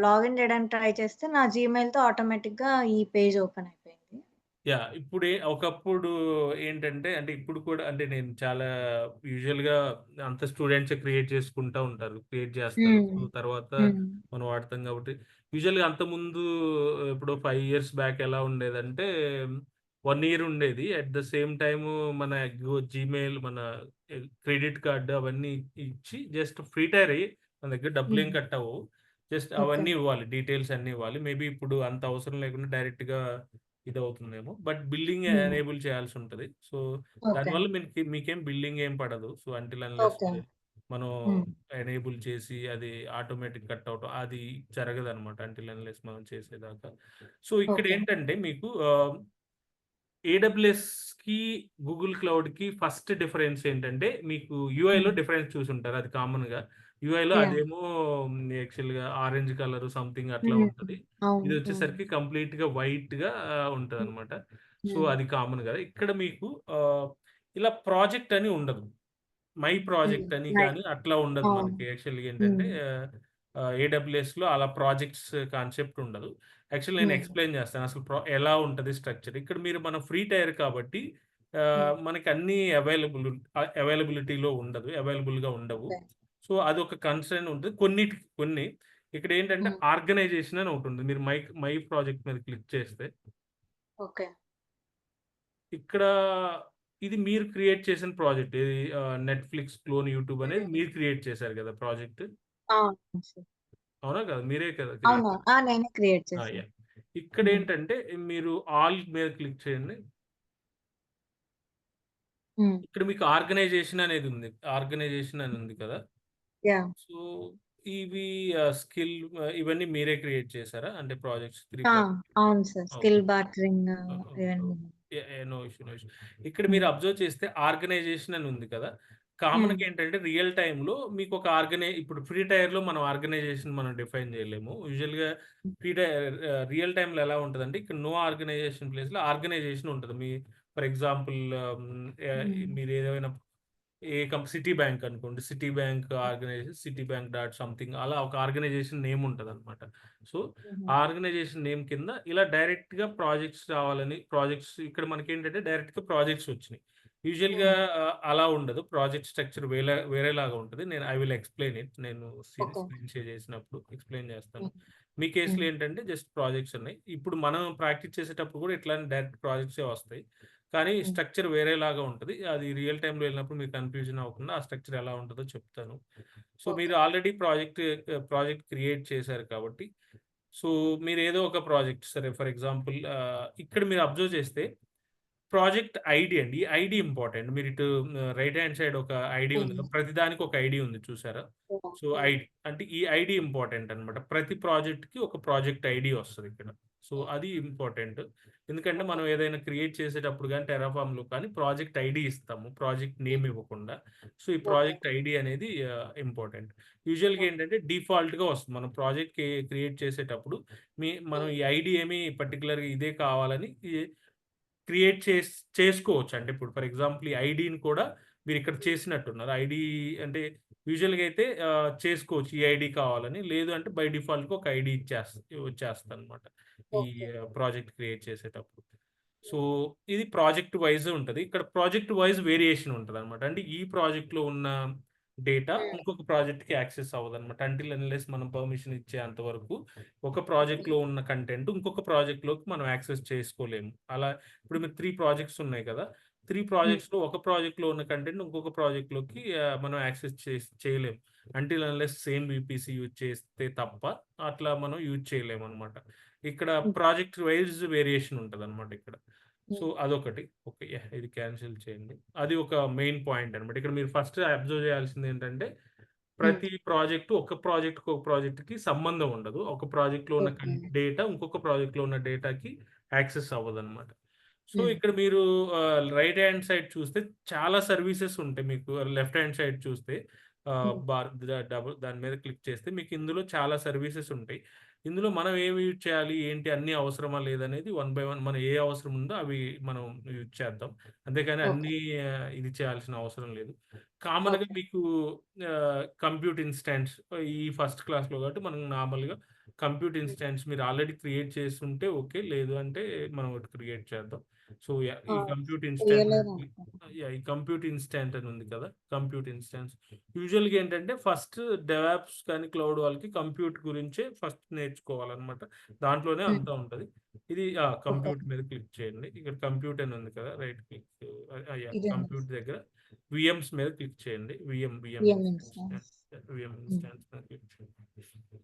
లాగిన్ చేయడానికి ట్రై చేస్తే నా జీమెయిల్‌తో ఆటోమేటిక్‌గా ఈ పేజ్ ఓపెన్ అయిపోయింది. ఒకప్పుడు ఏంటంటే అంటే ఇప్పుడు కూడా అంటే నేను చాలా యూజువల్‌గా అంత స్టూడెంట్సే క్రియేట్ చేసుకుంటా ఉంటారు. క్రియేట్ చేస్తారు. హ్మ్. సో, తర్వాత హ్మ్. మనం వాడతాం కాబట్టి యూజువల్‌గా అంతకుముందు ఎప్పుడో 5 ఇయర్స్ బ్యాక్ ఎలా ఉండేదంటే 1 ఇయర్ ఉండేది. అట్ ద సేమ్ టైము మన జీమెయిల్, మన క్రెడిట్ కార్డ్ అవన్నీ ఇచ్చి జస్ట్ ఫ్రీ టైర్ అయ్యి మన దగ్గర డబ్బులేం హ్మ్. కట్ అవ్వవు. Just okay. అవన్నీ ఇవ్వాలి. డీటెయిల్స్ అన్నీ ఇవ్వాలి. మేబీ ఇప్పుడు అంత అవసరం లేకుండా డైరెక్ట్‌గా ఇదవుతుందేమో. బట్ బిల్లింగ్ హ్మ్. ఎనేబుల్ చేయాల్సుంటది. So, okay. దానివల్ల మీకేం బిల్లింగ్ ఏం పడదు. So, until unless okay. మనం హ్మ్. ఎనేబుల్ చేసి అది ఆటోమేటిక్ కట్ అవ్వటం అది జరగదనమాట. అంటిల్ అన్‌లెస్ మనం చేసేదాకా. So, okay. ఇక్కడేంటంటే మీకు ఏడబ్ల్యూఎస్‌కి, గూగుల్ క్లౌడ్‌కి ఫస్ట్ డిఫరెన్స్ ఏంటంటే మీకు యూఐలో హ్మ్. డిఫరెన్స్ చూసుంటారు. అది కామన్‌గా. యూఐలో యాహ్! అదేమో యాక్చువల్‌గా ఆరెంజ్ కలర్ సంథింగ్ అట్లా హ్మ్. ఉంటది. అవును. అవును. ఇదొచ్చేసరికి కంప్లీట్‌గా వైట్‌గా హ్మ్. ఉంటదనమాట. సో, హ్మ్. అది కామన్ గదా! ఇక్కడ మీకు ఇలా ప్రాజెక్ట్ అని ఉండదు. మై హ్మ్. ప్రాజెక్ట్ అని నైస్. గాని అట్లా ఉండదు అవును. మనకి. యాక్చువల్‌గా ఏంటంటే హ్మ్. ఏడబ్ల్యూఎస్‌లో అలా ప్రాజెక్ట్స్ కాన్సెప్ట్ ఉండదు. యాక్చువల్లీ నేను హ్మ్. ఎక్స్‌ప్లెయిన్ చేస్తాను. అసలు ఎలా ఉంటది స్ట్రక్చర్. ఇక్కడ మనం ఫ్రీ టైర్ కాబట్టి హ్మ్. మనకి అన్నీ అవైలబిలిటీలో ఉండదు. అవైలబుల్‌గా ఉండవు. ఓకే. సో, అదొక కన్సర్న్ ఉంటది. కొన్ని ఇక్కడేంటంటే హ్మ్. ఆర్గనైజేషన్ అని ఒకటుంది. మీరు మై ప్రాజెక్ట్ మీద క్లిక్ చేస్తే ఓకే. ఇక్కడ ఇది మీరు క్రియేట్ చేసిన ప్రాజెక్ట్. ఏది నెట్‌ఫ్లిక్స్, క్లోన్, యూట్యూబ్ అనేది హ్మ్. మీరు క్రియేట్ చేసారు గదా! ప్రాజెక్ట్. అవును సార్. అవునా? కాదా? మీరే కదా! క్రియేట్ అవును. ఆ! నేనే క్రియేట్ చేశాను. యాహ్! హ్మ్. ఇక్కడేంటంటే మీరు ఆల్ మీద క్లిక్ చేయండి. హ్మ్. ఇక్కడ మీకు ఆర్గనైజేషన్ అనేది ఉంది. ఆర్గనైజేషన్ అని ఉంది కదా! యాహ్! సో, ఇవి స్కిల్ ఇవన్నీ మీరే క్రియేట్ చేసారా? అంటే ప్రాజెక్ట్స్ 3 ఆ! ప్రాజెక్ట్స్. అవును సార్. ఓకే. Skill bartering okay. ఇవన్నీ. No issue. No issue. ఇక్కడ మీరు హ్మ్. అబ్జర్వ్ చేస్తే ఆర్గనైజేషన్ అని ఉంది కదా! హ్మ్. కామన్‌గా ఏంటంటే రియల్ టైమ్‌లో మీకు ఒక ఇప్పుడు ఫ్రీ టైర్‌లో మనం ఆర్గనైజేషన్ డిఫైన్ చేయలేము. యూజువల్‌గా రియల్ టైమ్‌లో ఎలా ఉంటదంటే ఇక్కడ నో ఆర్గనైజేషన్ ప్లేస్‌లో ఆర్గనైజేషన్ ఉంటది. For example hmm. మీరు ఏదైనా సిటీ బ్యాంక్ అనుకోండి. City bank organization, city bank dot something అలా ఒక ఆర్గనైజేషన్ నేమ్ ఉంటదనమాట. సో, హుహు. ఆ ఆర్గనైజేషన్ నేమ్ కింద ఇలా డైరెక్ట్‌గా ప్రాజెక్ట్స్ రావాలని ప్రాజెక్ట్స్ ఇక్కడ మనకేంటంటే డైరెక్ట్‌గా ప్రాజెక్ట్స్ వచ్చినియి. యూజువల్‌గా హుహు. అలా ఉండదు. ప్రాజెక్ట్ స్ట్రక్చర్ వేరేలాగా ఉంటది. I will explain it. నేను ఓకే. స్క్రీన్ షేర్ చేసినప్పుడు ఎక్స్‌ప్లెయిన్ చేస్తాను. హ్మ్. మీ కేస్‌లో హ్మ్. ఏంటంటే జస్ట్ ప్రాజెక్ట్స్ ఉన్నాయి. ఇప్పుడు మనం ప్రాక్టీస్ చేసేటప్పుడు కూడా ఇట్లానే డైరెక్ట్ ప్రాజెక్ట్సే వస్తాయి. కానీ హ్మ్. స్ట్రక్చర్ వేరేలాగా ఉంటది. అది రియల్ టైమ్‌లో వెళ్ళినప్పుడు మీకు కన్‌ఫ్యూజన్ అవ్వకుండా ఆ స్ట్రక్చర్ ఎలా ఉంటదో చెప్తాను. So, okay. మీరు ఆల్రెడీ ప్రాజెక్ట్ క్రియేట్ చేశారు కాబట్టి, సో, మీరేదో ఒక ప్రాజెక్ట్ సరే ఫర్ ఎగ్జాంపుల్ ఇక్కడ మీరు అబ్జర్వ్ చేస్తే ప్రాజెక్ట్ ఐడీ అండి. ఈ ఐడీ ఇంపార్టెంట్. మీరిటు రైట్ హ్యాండ్ సైడ్ ఒక ఐడీ ఉంది హ్మ్. కదా! ప్రతిదానికి ఒక ఐడీ ఉంది చూసారా? యాహ్! So, yeah! ఐడీ అంటే ఈ ఐడీ ఇంపార్టెంట్ అనమాట. ప్రతి ప్రాజెక్ట్‌కి ఒక ప్రాజెక్ట్ ఐడీ వస్తదిక్కడ. సో, హ్మ్. అది ఇంపార్టెంట్. ఎందుకంటే ఓకే. మనం ఏదైనా క్రియేట్ చేసేటప్పుడు గాని టెర్రాఫార్మ్‌లో కానీ ప్రాజెక్ట్ ఐడీ ఇస్తాము. ప్రాజెక్ట్ నేమ్ ఇవ్వకుండా. సో, ఈ ఓకే. ప్రాజెక్ట్ ఐడీ అనేది ఇంపార్టెంట్. యూజువల్‌గా ఓకే. ఏంటంటే డిఫాల్ట్‌గా వస్తుంది. మనం ప్రాజెక్ట్ క్రియేట్ చేసేటప్పుడు మనం హ్మ్. ఈ ఐడీ ఏమి పర్టిక్యులర్‌గా ఇదే కావాలని క్రియేట్ చేసుకోవచ్చు. అంటే ఇప్పుడు ఫర్ ఎగ్జాంపుల్ ఈ ఐడీని కూడా మీరిక్కడ చేసినట్టున్నారు. ఐడీ అంటే యూజువల్‌గా అయితే చేసుకోవచ్చు. ఈ ఐడీ కావాలని. లేదు అంటే బై డిఫాల్ట్‌గా ఒక ఐడీ వచ్చేస్తదనమాట. ఈ ఓకే. ప్రాజెక్ట్ క్రియేట్ చేసేటప్పుడు. సో, హ్మ్. ఇది ప్రాజెక్ట్ వైస్ ఉంటది. ఇక్కడ ప్రాజెక్ట్ వైస్ వేరియేషన్ ఉంటదనమాట. అంటే ఈ ప్రాజెక్ట్‌లో ఉన్న డేటా హ్మ్. ఇంకొక ప్రాజెక్ట్‌కి యాక్సెస్ అవ్వదనమాట. అంటిల్ అన్‌లెస్ మనం పర్మిషన్ ఇచ్చేంత వరకు ఒక హ్మ్. ప్రాజెక్ట్‌లో ఉన్న కంటెంట్ ఇంకొక ప్రాజెక్ట్‌లోకి మనం యాక్సెస్ చేసుకోలేము. అలా ఇప్పుడు మీరు 3 ప్రాజెక్ట్స్ ఉన్నాయి కదా! 3 హ్మ్. ప్రాజెక్ట్స్‌లో ఒక ప్రాజెక్ట్‌లో ఉన్న కంటెంట్ ఇంకొక ప్రాజెక్ట్‌లోకి మనం యాక్సెస్ చేయలేము. Until unless same VPC use చేస్తే తప్ప అట్లా మనం యూజ్ చేయలేమనమాట. ఇక్కడ హ్మ్. ప్రాజెక్ట్ వైస్ వేరియేషన్ ఉంటదనమాట ఇక్కడ. సో, హ్మ్. అదొకటి. ఓకే. యాహ్! ఇది క్యాన్సెల్ చేయండి. అది ఒక మెయిన్ పాయింట్ అనమాట. ఇక్కడ మీరు ఫస్ట్ అబ్జర్వ్ చేయాల్సిందేంటంటే హ్మ్. ప్రతి ప్రాజెక్టు ఒక ప్రాజెక్ట్‌కి, ఒక ప్రాజెక్ట్‌కి సంబంధం ఉండదు. ఒక ప్రాజెక్ట్‌లో ఉన్న ఓకే. డేటా ఇంకొక ప్రాజెక్ట్‌లో ఉన్న డేటాకి యాక్సెస్ అవ్వదనమాట. సో, హ్మ్. ఇక్కడ మీరు రైట్ హ్యాండ్ సైడ్ చూస్తే చాలా సర్వీసెస్ ఉంటాయి మీకు. లెఫ్ట్ హ్యాండ్ సైడ్ చూస్తే హ్మ్. బార్ దాని మీద క్లిక్ చేస్తే మీకు ఇందులో చాలా సర్వీసెస్ ఉంటాయి. ఇందులో మనం ఏమి యూజ్ చేయాలి, ఏంటి అన్నీ అవసరమా లేదనేది వన్ బై వన్ మనం ఏ అవసరం ఉందో అవి మనం యూజ్ చేద్దాం. అంతేగాని ఓకే. అన్నీ ఇది చేయాల్సిన అవసరం లేదు. కామన్‌గా ఓకే. మీకు కంప్యూట్ ఇన్‌స్టాన్స్ ఈ ఫస్ట్ క్లాస్‌లో కాబట్టి మనం నార్మల్‌గా కంప్యూట్ హ్మ్. ఇన్‌స్టాన్స్ మీరు ఆల్రెడీ క్రియేట్ చేసుంటే ఓకే. లేదు అంటే మనం ఒకటి క్రియేట్ చేద్దాం. So, yeah! ఆ! ఈ కంప్యూట్ ఇన్‌స్టాన్స్ చెయ్యలేదనుకుంటా. యాహ్! ఈ కంప్యూట్ ఇన్‌స్టాంట్ అని ఉంది కదా! కంప్యూట్ ఇన్‌స్టాన్స్ యూజువల్‌గా ఏంటంటే ఫస్ట్ డెవాప్స్ కానీ క్లౌడ్ వాళ్ళకి కంప్యూట్ గురించే ఫస్ట్ నేర్చుకోవాలన్నమాట. దాంట్లోనే హ్మ్. అంతా ఉంటది. ఇది ఓకే. కంప్యూట్ మీద క్లిక్ చేయండి. ఇక్కడ కంప్యూట్ అని ఉంది కదా! Right click yeah! ఇదేనా? కంప్యూట్ దగ్గర వీఎమ్స్ మీద క్లిక్ చేయండి. VM VM instance instance. VM hmm. Instance మీద క్లిక్ చేయండి.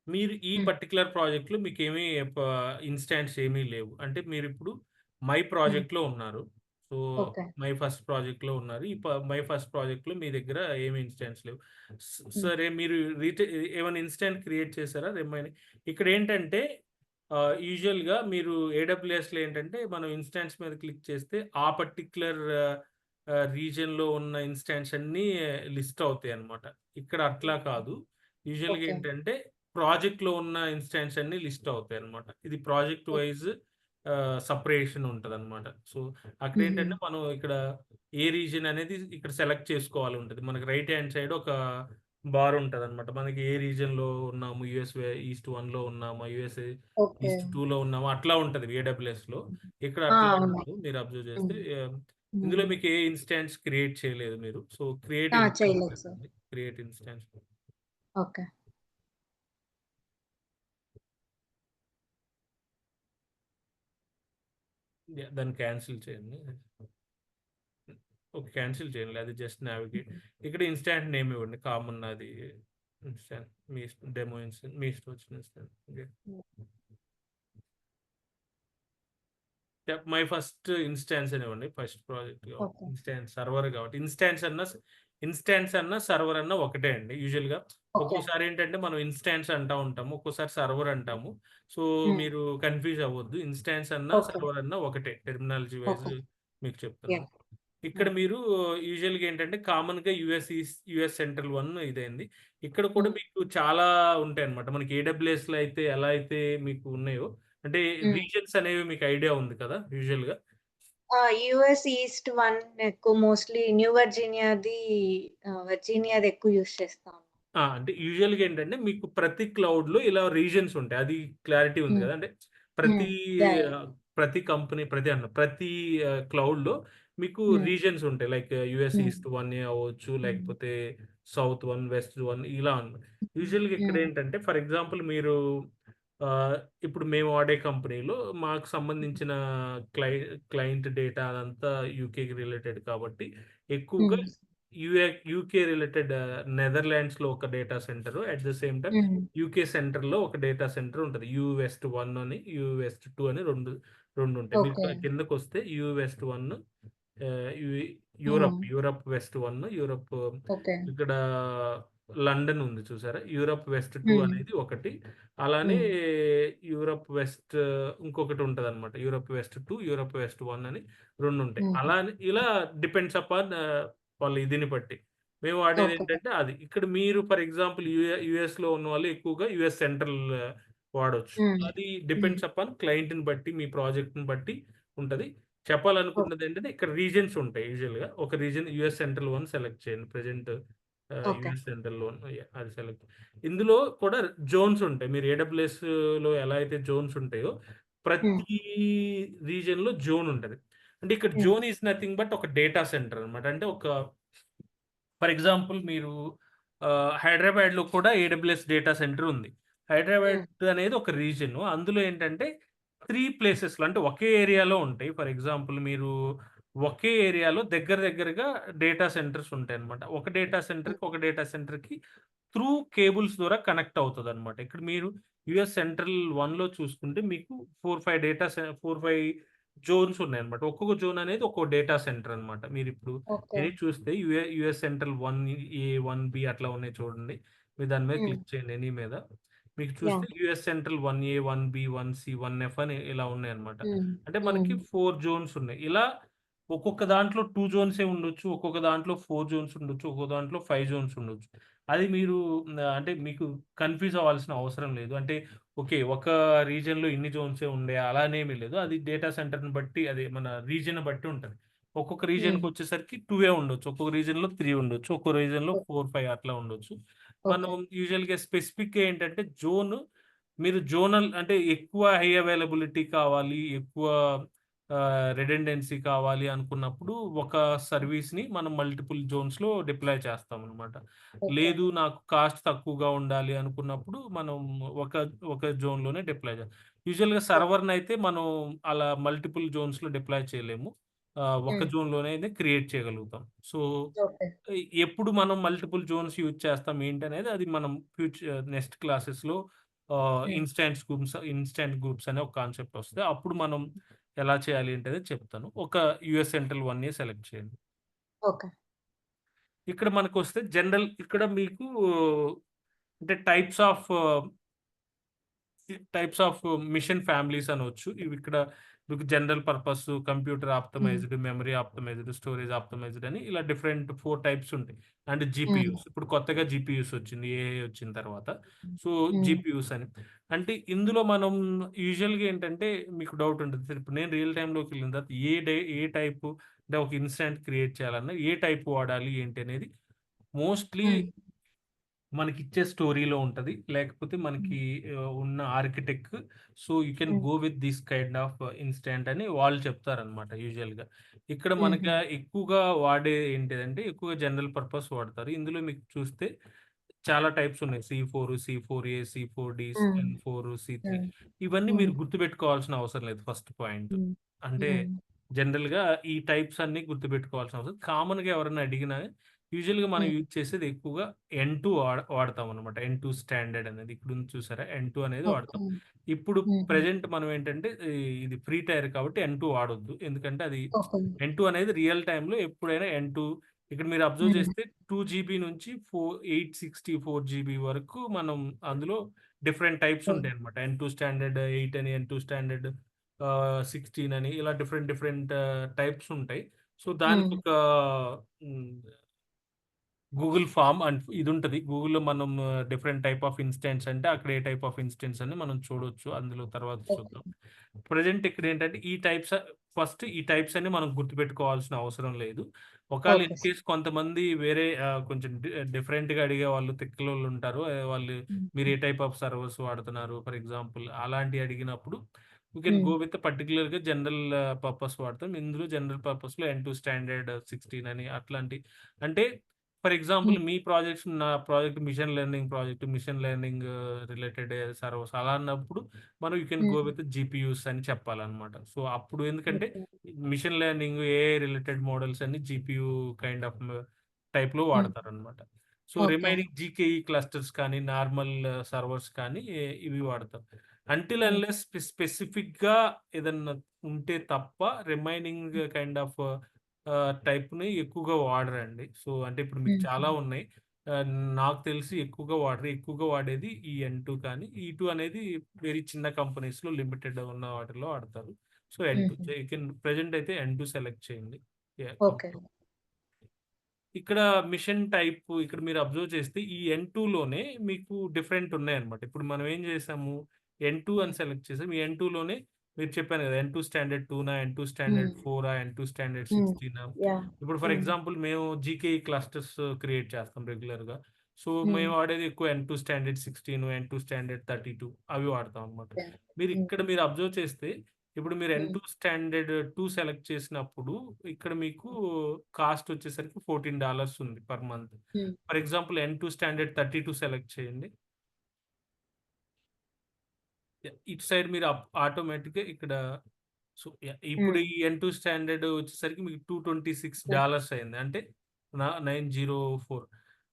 మీరు ఈ హ్మ్. పర్టిక్యులర్ ప్రాజెక్ట్‌లో మీకేమీ ప ఇన్‌స్టాన్స్ ఏమీ లేవు. అంటే మీరిప్పుడు మై హ్మ్. ప్రాజెక్ట్‌లో ఉన్నారు. So, okay. మై ఫస్ట్ ప్రాజెక్ట్‌లో ఉన్నారు. ఈ మై ఫస్ట్ ప్రాజెక్ట్‌లో మీ దగ్గర ఏమి ఇన్‌స్టాన్స్ లేవు. హ్మ్. సరే మీరు ఏమైనా ఇన్‌స్టాంట్ క్రియేట్ చేసారా ఇక్కడేంటంటే యూజువల్‌గా మీరు ఏడబ్ల్యూఎస్‌లో ఏంటంటే మనం ఇన్‌స్టాన్స్ మీద క్లిక్ చేస్తే ఆ పర్టిక్యులర్ రీజియన్‌లో ఉన్న ఇన్‌స్టాన్స్ అన్నీ లిస్ట్ అవుతాయన్నమాట. ఇక్కడ అట్లా కాదు. యూజువల్‌గా ఓకే. ఏంటంటే ప్రాజెక్ట్‌లో ఉన్న ఇన్‌స్టాన్స్ అన్నీ లిస్ట్ అవుతాయన్నమాట. ఇది ప్రాజెక్ట్ ఓకే. వైస్ సెపరేషన్ ఉంటదన్నమాట. సో, హుహు. అక్కడేంటంటే మనం ఇక్కడ ఏ రీజియన్ అనేది ఇక్కడ సెలెక్ట్ చేసుకోవాలి ఉంటది. మనకి రైట్ హ్యాండ్ సైడ్ ఒక బార్ ఉంటదన్నమాట. మనకి ఏ రీజియన్‌లో ఉన్నాము, ఈస్ట్ 1లో ఉన్నామా, యూఎస్ఏ ఓకే. ఈస్ట్ 2లో ఉన్నామా అట్లా ఉంటది ఏడబ్ల్యూఎస్‌లో. ఇక్కడ ఆ! అట్లా అవును. ఉండదు. మీరు అబ్జర్వ్ చేస్తే హ్మ్. ఇందులో హ్మ్. మీకు ఏ ఇన్‌స్టాన్స్ క్రియేట్ చేయలేదు మీరు. సో, క్రియేట్ ఆ! ఇన్‌స్టాన్స్ చేయలేదు సార్. పెట్టండి. Create instance okay. దాన్ని క్యాన్సిల్ చేయండి. ఓకే. క్యాన్సిల్ చేయండి. అది జస్ట్ నావిగేట్. ఇక్కడ ఇన్‌స్టాంట్ నేమ్ ఇవ్వండి. కామన్ అది ఇన్‌స్టాంట్ మీ ఇష్టం. డెమో ఇన్‌స్టాంట్ మీ ఇష్టం వచ్చిన ఇన్‌స్టాంట్. ఓకే. హ్మ్. మై ఫస్ట్ ఇన్‌స్టాన్స్ అనివ్వండి. ఫస్ట్ ప్రాజెక్ట్ కాబట్టి. ఓకే. సర్వర్ కాబట్టి. ఇన్‌స్టాన్స్ అన్నా, సర్వర్ అన్నా ఒకటే అండి. యూజువల్‌గా ఓకే. ఒక్కోసారి ఏంటంటే మనం ఇన్‌స్టాన్స్ అంటా ఉంటాము. ఒక్కోసారి సర్వర్ అంటాము. So, hmm. మీరు కన్‌ఫ్యూజ్ అవ్వొద్దు. ఇన్‌స్టాన్స్ అన్నా, ఓకే. సర్వర్ అన్నా ఒకటే. Terminology wise okay. మీకు చెప్తున్నాను. యాహ్! ఇక్కడ హ్మ్. మీరు యూజువల్‌గా ఏంటంటే కామన్‌గా యూఎస్ సెంట్రల్ వన్ ఇదైంది. ఇక్కడ కూడా హ్మ్. మీకు చాలా ఉంటాయన్నమాట. మనకి ఏడబ్ల్యూఎస్‌లో అయితే ఎలా అయితే మీకు ఉన్నాయో అంటే హ్మ్. రీజియన్స్ అనేవి మీకు ఐడియా ఉంది కదా! యూజువల్‌గా. యూఎస్ ఈస్ట్ 1 ఎక్కువ మోస్ట్‌లీ న్యూ వర్జీనియాది వర్జీనియాది ఎక్కువ యూజ్ చేస్తాం. అంటే యూజువల్‌గా ఏంటంటే మీకు ప్రతి క్లౌడ్‌లో ఇలా రీజియన్స్ ఉంటాయి. అది క్లారిటీ ఉంది హ్మ్. గదా! అంటే హ్మ్. ప్రతి యాహ్! యాహ్! ప్రతి కంపెనీ ప్రతి క్లౌడ్‌లో మీకు హ్మ్. రీజియన్స్ ఉంటాయి. లైక్ యూఎస్ హ్మ్. ఈస్ట్ 1 అవ్వచ్చు, హ్మ్. లేకపోతే సౌత్ 1, వెస్ట్ 1 ఇలా ఉన్నాయి. యూజువల్‌గా హ్మ్. ఇక్కడేంటంటే ఫర్ ఎగ్జాంపుల్ మీరు ఆహ్, ఇప్పుడు మేము వాడే కంపెనీలో మాకు సంబంధించిన క్లై క్లయింట్ డేటా అదంతా యూకేకి రిలేటెడ్ కాబట్టి ఎక్కువగా హ్మ్. యూకే రిలేటెడ్ నెదర్‌లాండ్స్‌లో ఒక data centre. At the same time హ్మ్. యూకే సెంటర్‌లో ఒక డేటా సెంటర్ ఉంటది. యూ వెస్ట్ 1 అని, యూ వెస్ట్ 2 అని 2 ఉంటాయి. మీరు ఓకే. కిందకొస్తే యూ వెస్ట్ 1 ఆహ్, యు హ్మ్. Europe west 1 Europe okay. ఇక్కడ లండన్ ఉంది చూసారా? యూరప్ వెస్ట్ 2 హ్మ్. అనేది ఒకటి. అలానే హ్మ్. యూరప్ వెస్ట్ ఇంకొకటి ఉంటదనమాట. యూరప్ వెస్ట్ 2, యూరప్ వెస్ట్ 1 అని 2 ఉంటాయి. హ్మ్. అలా అని ఇలా డిపెండ్స్ అపాన్ వాళ్ళ ఇదిని బట్టి. మేము ఓకే. వాడేదేంటంటే అది. ఇక్కడ మీరు ఫర్ ఎగ్జాంపుల్ యూఎస్‌లో ఉన్నవాళ్ళు ఎక్కువగా యూఎస్ సెంట్రల్ వాడొచ్చు. హ్మ్. అది హ్మ్. డిపెండ్స్ అపాన్ క్లయింట్‌ని బట్టి, మీ ప్రాజెక్ట్‌ని బట్టి ఉంటది. ఓకే. చెప్పాలనుకున్నదేంటంటే ఇక్కడ రీజియన్స్ ఉంటాయి యూజువల్‌గా. ఒక రీజియన్ యూఎస్ సెంట్రల్ 1 సెలెక్ట్ చేయండి. Present okay. యూఎస్ సెంట్రల్ 1 అది సెలెక్ట్ ఇందులో కూడా జోన్స్ ఉంటాయి. మీరు ఏడబ్ల్యూఎస్‌లో ఎలా అయితే జోన్స్ ఉంటాయో, హ్మ్. ప్రతి రీజియన్‌లో జోన్ ఉంటది. అంటే ఇక్కడ హ్మ్. జోన్ ఈస్ నథింగ్ బట్ ఒక డేటా సెంటర్ అన్నమాట. అంటే ఒక ఫర్ ఎగ్జాంపుల్ మీరు హైదరాబాద్‌లో కూడా ఏడబ్ల్యూఎస్ డేటా సెంటర్ ఉంది. హైదరాబాద్ హ్మ్. అనేది ఒక రీజియన్. అందులో ఏంటంటే 3 ప్లేసెస్‌లో అంటే ఒకే ఏరియాలో ఉంటాయి. ఫర్ ఎగ్జాంపుల్ మీరు ఒకే ఏరియాలో దగ్గరగా డేటా సెంటర్స్ ఉంటాయన్నమాట. హ్మ్. ఒక డేటా సెంటర్‌కి త్రూ కేబుల్స్ ద్వారా కనెక్ట్ అవుతదన్నమాట. ఇక్కడ మీరు యూఎస్ సెంట్రల్ 1లో చూసుకుంటే మీకు 4, 5 జోన్స్ ఉన్నాయన్నమాట. ఒక్కొక్క జోన్ అనేది ఒక్కో డేటా సెంటర్ అన్నమాట. మీరిప్పుడు ఓకే. చూస్తే యూఎస్ సెంట్రల్ 1 1 అట్లా ఉన్నాయి చూడండి. మీరు దాని మీద హ్మ్. క్లిక్ చేయండి ఎనీ మీద. మీకు చూస్తే యాహ్! యూఎస్ సెంట్రల్ 1 1 అని ఇలా ఉన్నాయన్నమాట. హ్మ్. అంటే హ్మ్. మనకి 4 జోన్స్ ఉన్నాయి. ఇలా ఒక్కొక్క దాంట్లో 2 జోన్సే ఉండొచ్చు. ఒక్కొక్క దాంట్లో 4 జోన్స్ ఉండొచ్చు. ఒక్కో దాంట్లో 5 జోన్స్ ఉండొచ్చు. అది మీరు అంటే మీకు కన్‌ఫ్యూజ్ అవ్వాల్సిన అవసరం లేదు. అంటే ఓకే. ఒక రీజియన్‌లో ఇన్ని జోన్సే ఉండే అలా అనేమి లేదు. అది డేటా సెంటర్‌ని బట్టి అది మన రీజియన్‌ని బట్టి ఉంటది. ఒక్కొక్క హ్మ్. రీజియన్‌కొచ్చేసరికి 2 ఉండొచ్చు. ఒక్కొక్క రీజియన్‌లో 3 ఉండొచ్చు. ఒక్కో రీజియన్‌లో 4, 5 అట్లా ఉండొచ్చు. మనం ఓకే. యూజువల్‌గా స్పెసిఫిక్‌గా ఏంటంటే మీరు జోనల్ అంటే ఎక్కువ హై అవైలబిలిటీ కావాలి, ఎక్కువ రిడెండెన్సీ కావాలి అనుకున్నప్పుడు ఒక సర్వీస్‌ని మనం మల్టిపుల్ జోన్స్‌లో డిప్లాయ్ చేస్తామనమాట. ఓకే. లేదు నాకు కాస్ట్ తక్కువగా ఉండాలి అనుకున్నప్పుడు మనం ఒక ఒక జోన్‌లోనే డిప్లాయ్ యూజువల్‌గా ఓకే. సర్వర్‌నయితే మనం అలా మల్టిపుల్ జోన్స్‌లో డిప్లాయ్ చేయలేము. ఒక హ్మ్. జోన్‌లోనే క్రియేట్ చేయగలుగుతాం. So, okay. ఎప్పుడు మనం మల్టిపుల్ జోన్స్ యూజ్ చేస్తాం ఏంటనేది అది మనం నెక్స్ట్ క్లాసెస్‌లో హ్మ్. ఇన్‌స్టాంట్ గ్రూప్స్ అనే ఒక కాన్సెప్ట్ వస్తది. అప్పుడు మనం ఎలా చేయాలి ఏంటనేది చెప్తాను. ఒక యూఎస్ సెంట్రల్ 1 సెలెక్ట్ చేయండి. ఓకే. ఇక్కడ మనకొస్తే జనరల్ ఇక్కడ మీకు అంటే టైప్స్ ఆఫ్ మిషన్ ఫ్యామిలీస్ అనొచ్చు. ఇవిక్కడ మీకు జనరల్ పర్పస్, కంప్యూటర్ హ్మ్. Optimised, memory optimised, storage optimised అని ఇలా డిఫరెంట్ 4 టైప్స్ ఉంటాయి. అండ్ హ్మ్. జీపీయూస్. ఇప్పుడు కొత్తగా జీపీయూస్ వచ్చింది. ఏఐ వచ్చిన తర్వాత. సో, హ్మ్. జీపీయూస్ అని. అంటే ఇందులో మనం యూజువల్‌గా ఏంటంటే మీకు డౌట్ ఉంటది. సరే ఇప్పుడు నేను రియల్ టైమ్‌లోకెళ్ళిన తర్వాత ఏ టైపు అంటే ఒక ఇన్స్టాంట్ క్రియేట్ చేయాలన్నా ఏ టైప్ వాడాలి ఏంటి అనేది మోస్ట్‌లీ హ్మ్. మనకిచ్చే స్టోరీలో ఉంటది. లేకపోతే హ్మ్. మనకి ఉన్న ఆర్కిటెక్ట్ సో, యూ కెన్ హ్మ్. Go with this kind of instant అని వాళ్ళు చెప్తారనమాట యూజువల్‌గా. ఇక్కడ హుహు. మనకి ఎక్కువగా వాడే ఏంటిదంటే ఎక్కువగా జనరల్ పర్పస్ వాడతారు. ఇందులో మీకు చూస్తే చాలా టైప్స్ ఉన్నాయి. సి4, సి4ఏ, హ్మ్. ఎన్4, సి3 హ్మ్. ఇవన్నీ హ్మ్. మీరు గుర్తుపెట్టుకోవాల్సిన అవసరం లేదు ఫస్ట్ పాయింట్. హ్మ్. అంటే హ్మ్. జనరల్‌గా ఈ టైప్స్ అన్నీ గుర్తుపెట్టుకోవాల్సిన అవసరం కామన్‌గా ఎవరైనా అడిగినా యూజువల్‌గా మనం హ్మ్. యూజ్ చేసేది ఎక్కువగా ఎన్2 వాడతామనమాట. ఎన్2 స్టాండర్డ్ అనేది. ఇక్కడుంది చూసారా? ఎన్2 అనేది ఓకే. వాడతాం. ఇప్పుడు హుహు. ప్రెజెంట్ మనం ఏంటంటే ఇది ఫ్రీ టైర్ కాబట్టి ఎన్2 వాడొద్దు. ఎందుకంటే అది ఓకే. ఎన్2 అనేది రియల్ టైమ్‌లో ఎప్పుడైనా ఎన్2 ఇక్కడ మీరు అబ్జర్వ్ హ్మ్. చేస్తే 2 జీబీ నుంచి 864 జీబీ వరకు మనం అందులో డిఫరెంట్ టైప్స్ ఓకే. ఉంటాయన్నమాట. ఎన్2 స్టాండర్డ్ 8 అని, ఎన్2 స్టాండర్డ్ 16 అని ఇలా డిఫరెంట్ టైప్స్ ఉంటాయి. సో, హ్మ్. దానికొక హ్మ్. గూగుల్ ఫార్మ్ అండ్ ఇదుంటది. గూగుల్‌లో మనం డిఫరెంట్ టైప్ ఆఫ్ ఇన్‌స్టాన్స్ అంటే అక్కడ ఏ టైప్ ఆఫ్ ఇన్‌స్టాన్స్ అని మనం చూడొచ్చు. అందులో తర్వాత ఓకే. చూద్దాం. ప్రెజెంట్ ఇక్కడేంటంటే ఈ టైప్స్ ఫస్ట్ ఈ టైప్స్ అన్ని మనం గుర్తుపెట్టుకోవాల్సిన అవసరం లేదు. ఒకాళ ఓకే ఇన్ సార్. కేస్ కొంతమంది వేరే కొంచెం డిఫరెంట్‌గా అడిగేవాళ్ళు తిక్కలోళ్ళుంటారు. వాళ్ళు మీరు హుహు. ఏ టైప్ ఆఫ్ సర్వర్స్ వాడుతున్నారు ఫర్ ఎగ్జాంపుల్ అలాంటియి అడిగినప్పుడు యూ కెన్ హ్మ్. గో విత్ పర్టిక్యులర్‌గా జనరల్ పర్పస్ వాడతాం. ఇందులో జనరల్ పర్పస్‌లో ఎన్ 2 స్టాండర్డ్ 16 అని అట్లాంటి అంటే ఫర్ ఎగ్జాంపుల్ హ్మ్. మీ ప్రాజెక్ట్స్ నా project machine learning related servers అలా అన్నప్పుడు మనం you can go hmm. With GPUs అని చెప్పాలన్నమాట. సో, అప్పుడు ఎందుకంటే okay. Machine learning, AI related models అన్ని జీపీయూ కైండ్ ఆఫ్ టైప్‌లో హ్మ్. వాడతారన్నమాట. So, okay. Remaining GKE clusters కానీ, నార్మల్ సర్వర్స్ కానీ ఇవి వాడతాం. అంటిల్ హ్మ్. అన్‌లెస్ స్పెసిఫిక్‌గా ఏదన్నా ఉంటే తప్ప రిమైనింగ్ కైండ్ ఆఫ్ టైప్‌ని ఎక్కువగా వాడరండి. సో, అంటే ఇప్పుడు మీకు హుహు. చాలా ఉన్నాయి. ఆహ్, నాకు తెలిసి ఎక్కువగా వాడరు. ఎక్కువగా వాడేది ఈ ఎన్2 కానీ, ఈ2 అనేది వెరీ చిన్న కంపెనీస్‌లో లిమిటెడ్ ఉన్న వాటిల్లో వాడతారు. సో, ఎన్2 హుహు. యూ కెన్ ప్రెజెంట్ అయితే ఎన్2 సెలెక్ట్ చేయండి. యాహ్! ఓకే. ఇక్కడ మిషన్ టైప్ ఇక్కడ మీరు అబ్జర్వ్ చేస్తే ఈ ఎన్2లోనే మీకు డిఫరెంట్ ఉన్నాయన్నమాట. ఇప్పుడు మనం ఏం చేసాము ఎన్2 అని హ్మ్. సెలెక్ట్ చేసాం. ఈ ఎన్2లోనే మీరు చెప్పాను కదా! ఎన్2 స్టాండర్డ్ 2నా, ఎన్2 స్టాండర్డ్ హ్మ్. 4ఆ, ఎన్2 స్టాండర్డ్ హ్మ్. 16ఆ. యాహ్! ఇప్పుడు ఫర్ హ్మ్. ఎగ్జాంపుల్ మేము జీకేఈ క్లస్టర్స్ క్రియేట్ చేస్తాం రెగ్యులర్‌గా. సో, హ్మ్. మేము వాడేది ఎక్కువ ఎన్2 స్టాండర్డ్ 16, ఎన్2 స్టాండర్డ్ 32 అవి వాడతాం అన్నమాట. యాహ్! హ్మ్. మీరు అబ్జర్వ్ చేస్తే ఇప్పుడు మీరు హ్మ్. ఎన్2 స్టాండర్డ్ 2 సెలెక్ట్ చేసినప్పుడు ఇక్కడ మీకు కాస్ట్ వచ్చేసరికి $14 ఉంది పర్ మంత్. హ్మ్. ఫర్ ఎగ్జాంపుల్ ఎన్2 స్టాండర్డ్ 32 సెలెక్ట్ చేయండి. ఇటు సైడ్ మీరు ఆటోమేటిక్‌గా ఇక్కడ సో, ఇప్పుడు హ్మ్. ఈ ఎన్2 స్టాండర్డ్ వచ్చేసరికి మీకు యాహ్! $226 అయింది. అంటే 904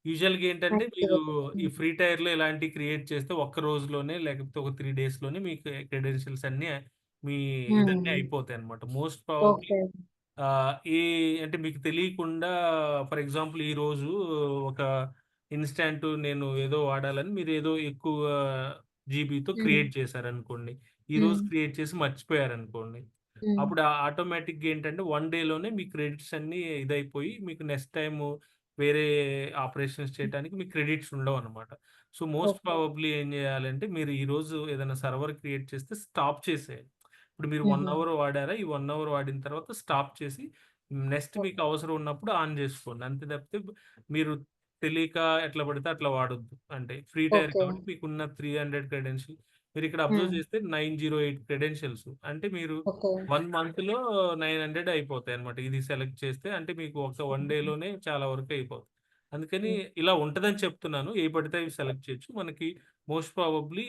యూజువల్‌గా ఏంటంటే మీరు ఈ హ్మ్. ఫ్రీ టైర్‌లో ఇలాంటివి క్రియేట్ చేస్తే ఒక్క రోజులోనే లేకపోతే ఒక 3 డేస్‌లోనే మీకు క్రెడెన్షియల్స్ అన్నీ మీ ఇదన్నీ హ్మ్. అయిపోతాయన్నమాట. Most probably okay. ఈ అంటే మీకు తెలియకుండా ఫర్ ఎగ్జాంపుల్ ఈరోజు ఒక ఇన్‌స్టాంట్ నేను ఏదో వాడాలని మీరు ఏదో ఎక్కువ జీబీతో హ్మ్. క్రియేట్ చేశారనుకోండి. ఈరోజు హ్మ్. క్రియేట్ చేసి మర్చిపోయారనుకోండి. హ్మ్. అప్పుడు ఆటోమేటిక్‌గా ఏంటంటే, 1 డేలోనే మీ క్రెడిట్స్ అన్నీ ఇదైపోయి, మీకు నెక్స్ట్ టైము వేరే ఆపరేషన్స్ చేయటానికి మీకు క్రెడిట్స్ ఉండవనమాట. So, most okay. ప్రాబబ్లీ ఏం జేయాలంటే, మీరు ఈరోజు ఏదైనా సర్వర్ క్రియేట్ చేస్తే స్టాప్ చేసేయాలి. ఇప్పుడు మీరు 1 హుహు. అవర్ వాడారా, ఈ 1 అవర్ వాడిన తర్వాత స్టాప్ చేసి, నెక్స్ట్ మీకు ఓకే. అవసరం ఉన్నప్పుడు ఆన్ జేసుకోండి. అంతే తప్పితే మీరు తెలియక ఎట్లా పడితే అట్లా వాడొద్దు. అంటే ఫ్రీ టైర్ ఓకే. కాబట్టి మీకున్న 300 క్రెడెన్షియల్ మీరిక్కడ అబ్జర్వ్ హ్మ్. చేస్తే 908 క్రెడెన్షియల్స్. అంటే మీరు ఓకే. 1 మంత్‌లో 900 అయిపోతాయన్నమాట. ఇది సెలెక్ట్ చేస్తే అంటే మీకు ఒక 1 హుహు. డేలోనే చాలా వరకు అయిపోతాయి. అందుకని హ్మ్. ఇలా ఉంటదని చెప్తున్నాను. ఏవి పడితే అవి సెలెక్ట్ చేయొచ్చు. మనకి మోస్ట్ ప్రాబబ్లీ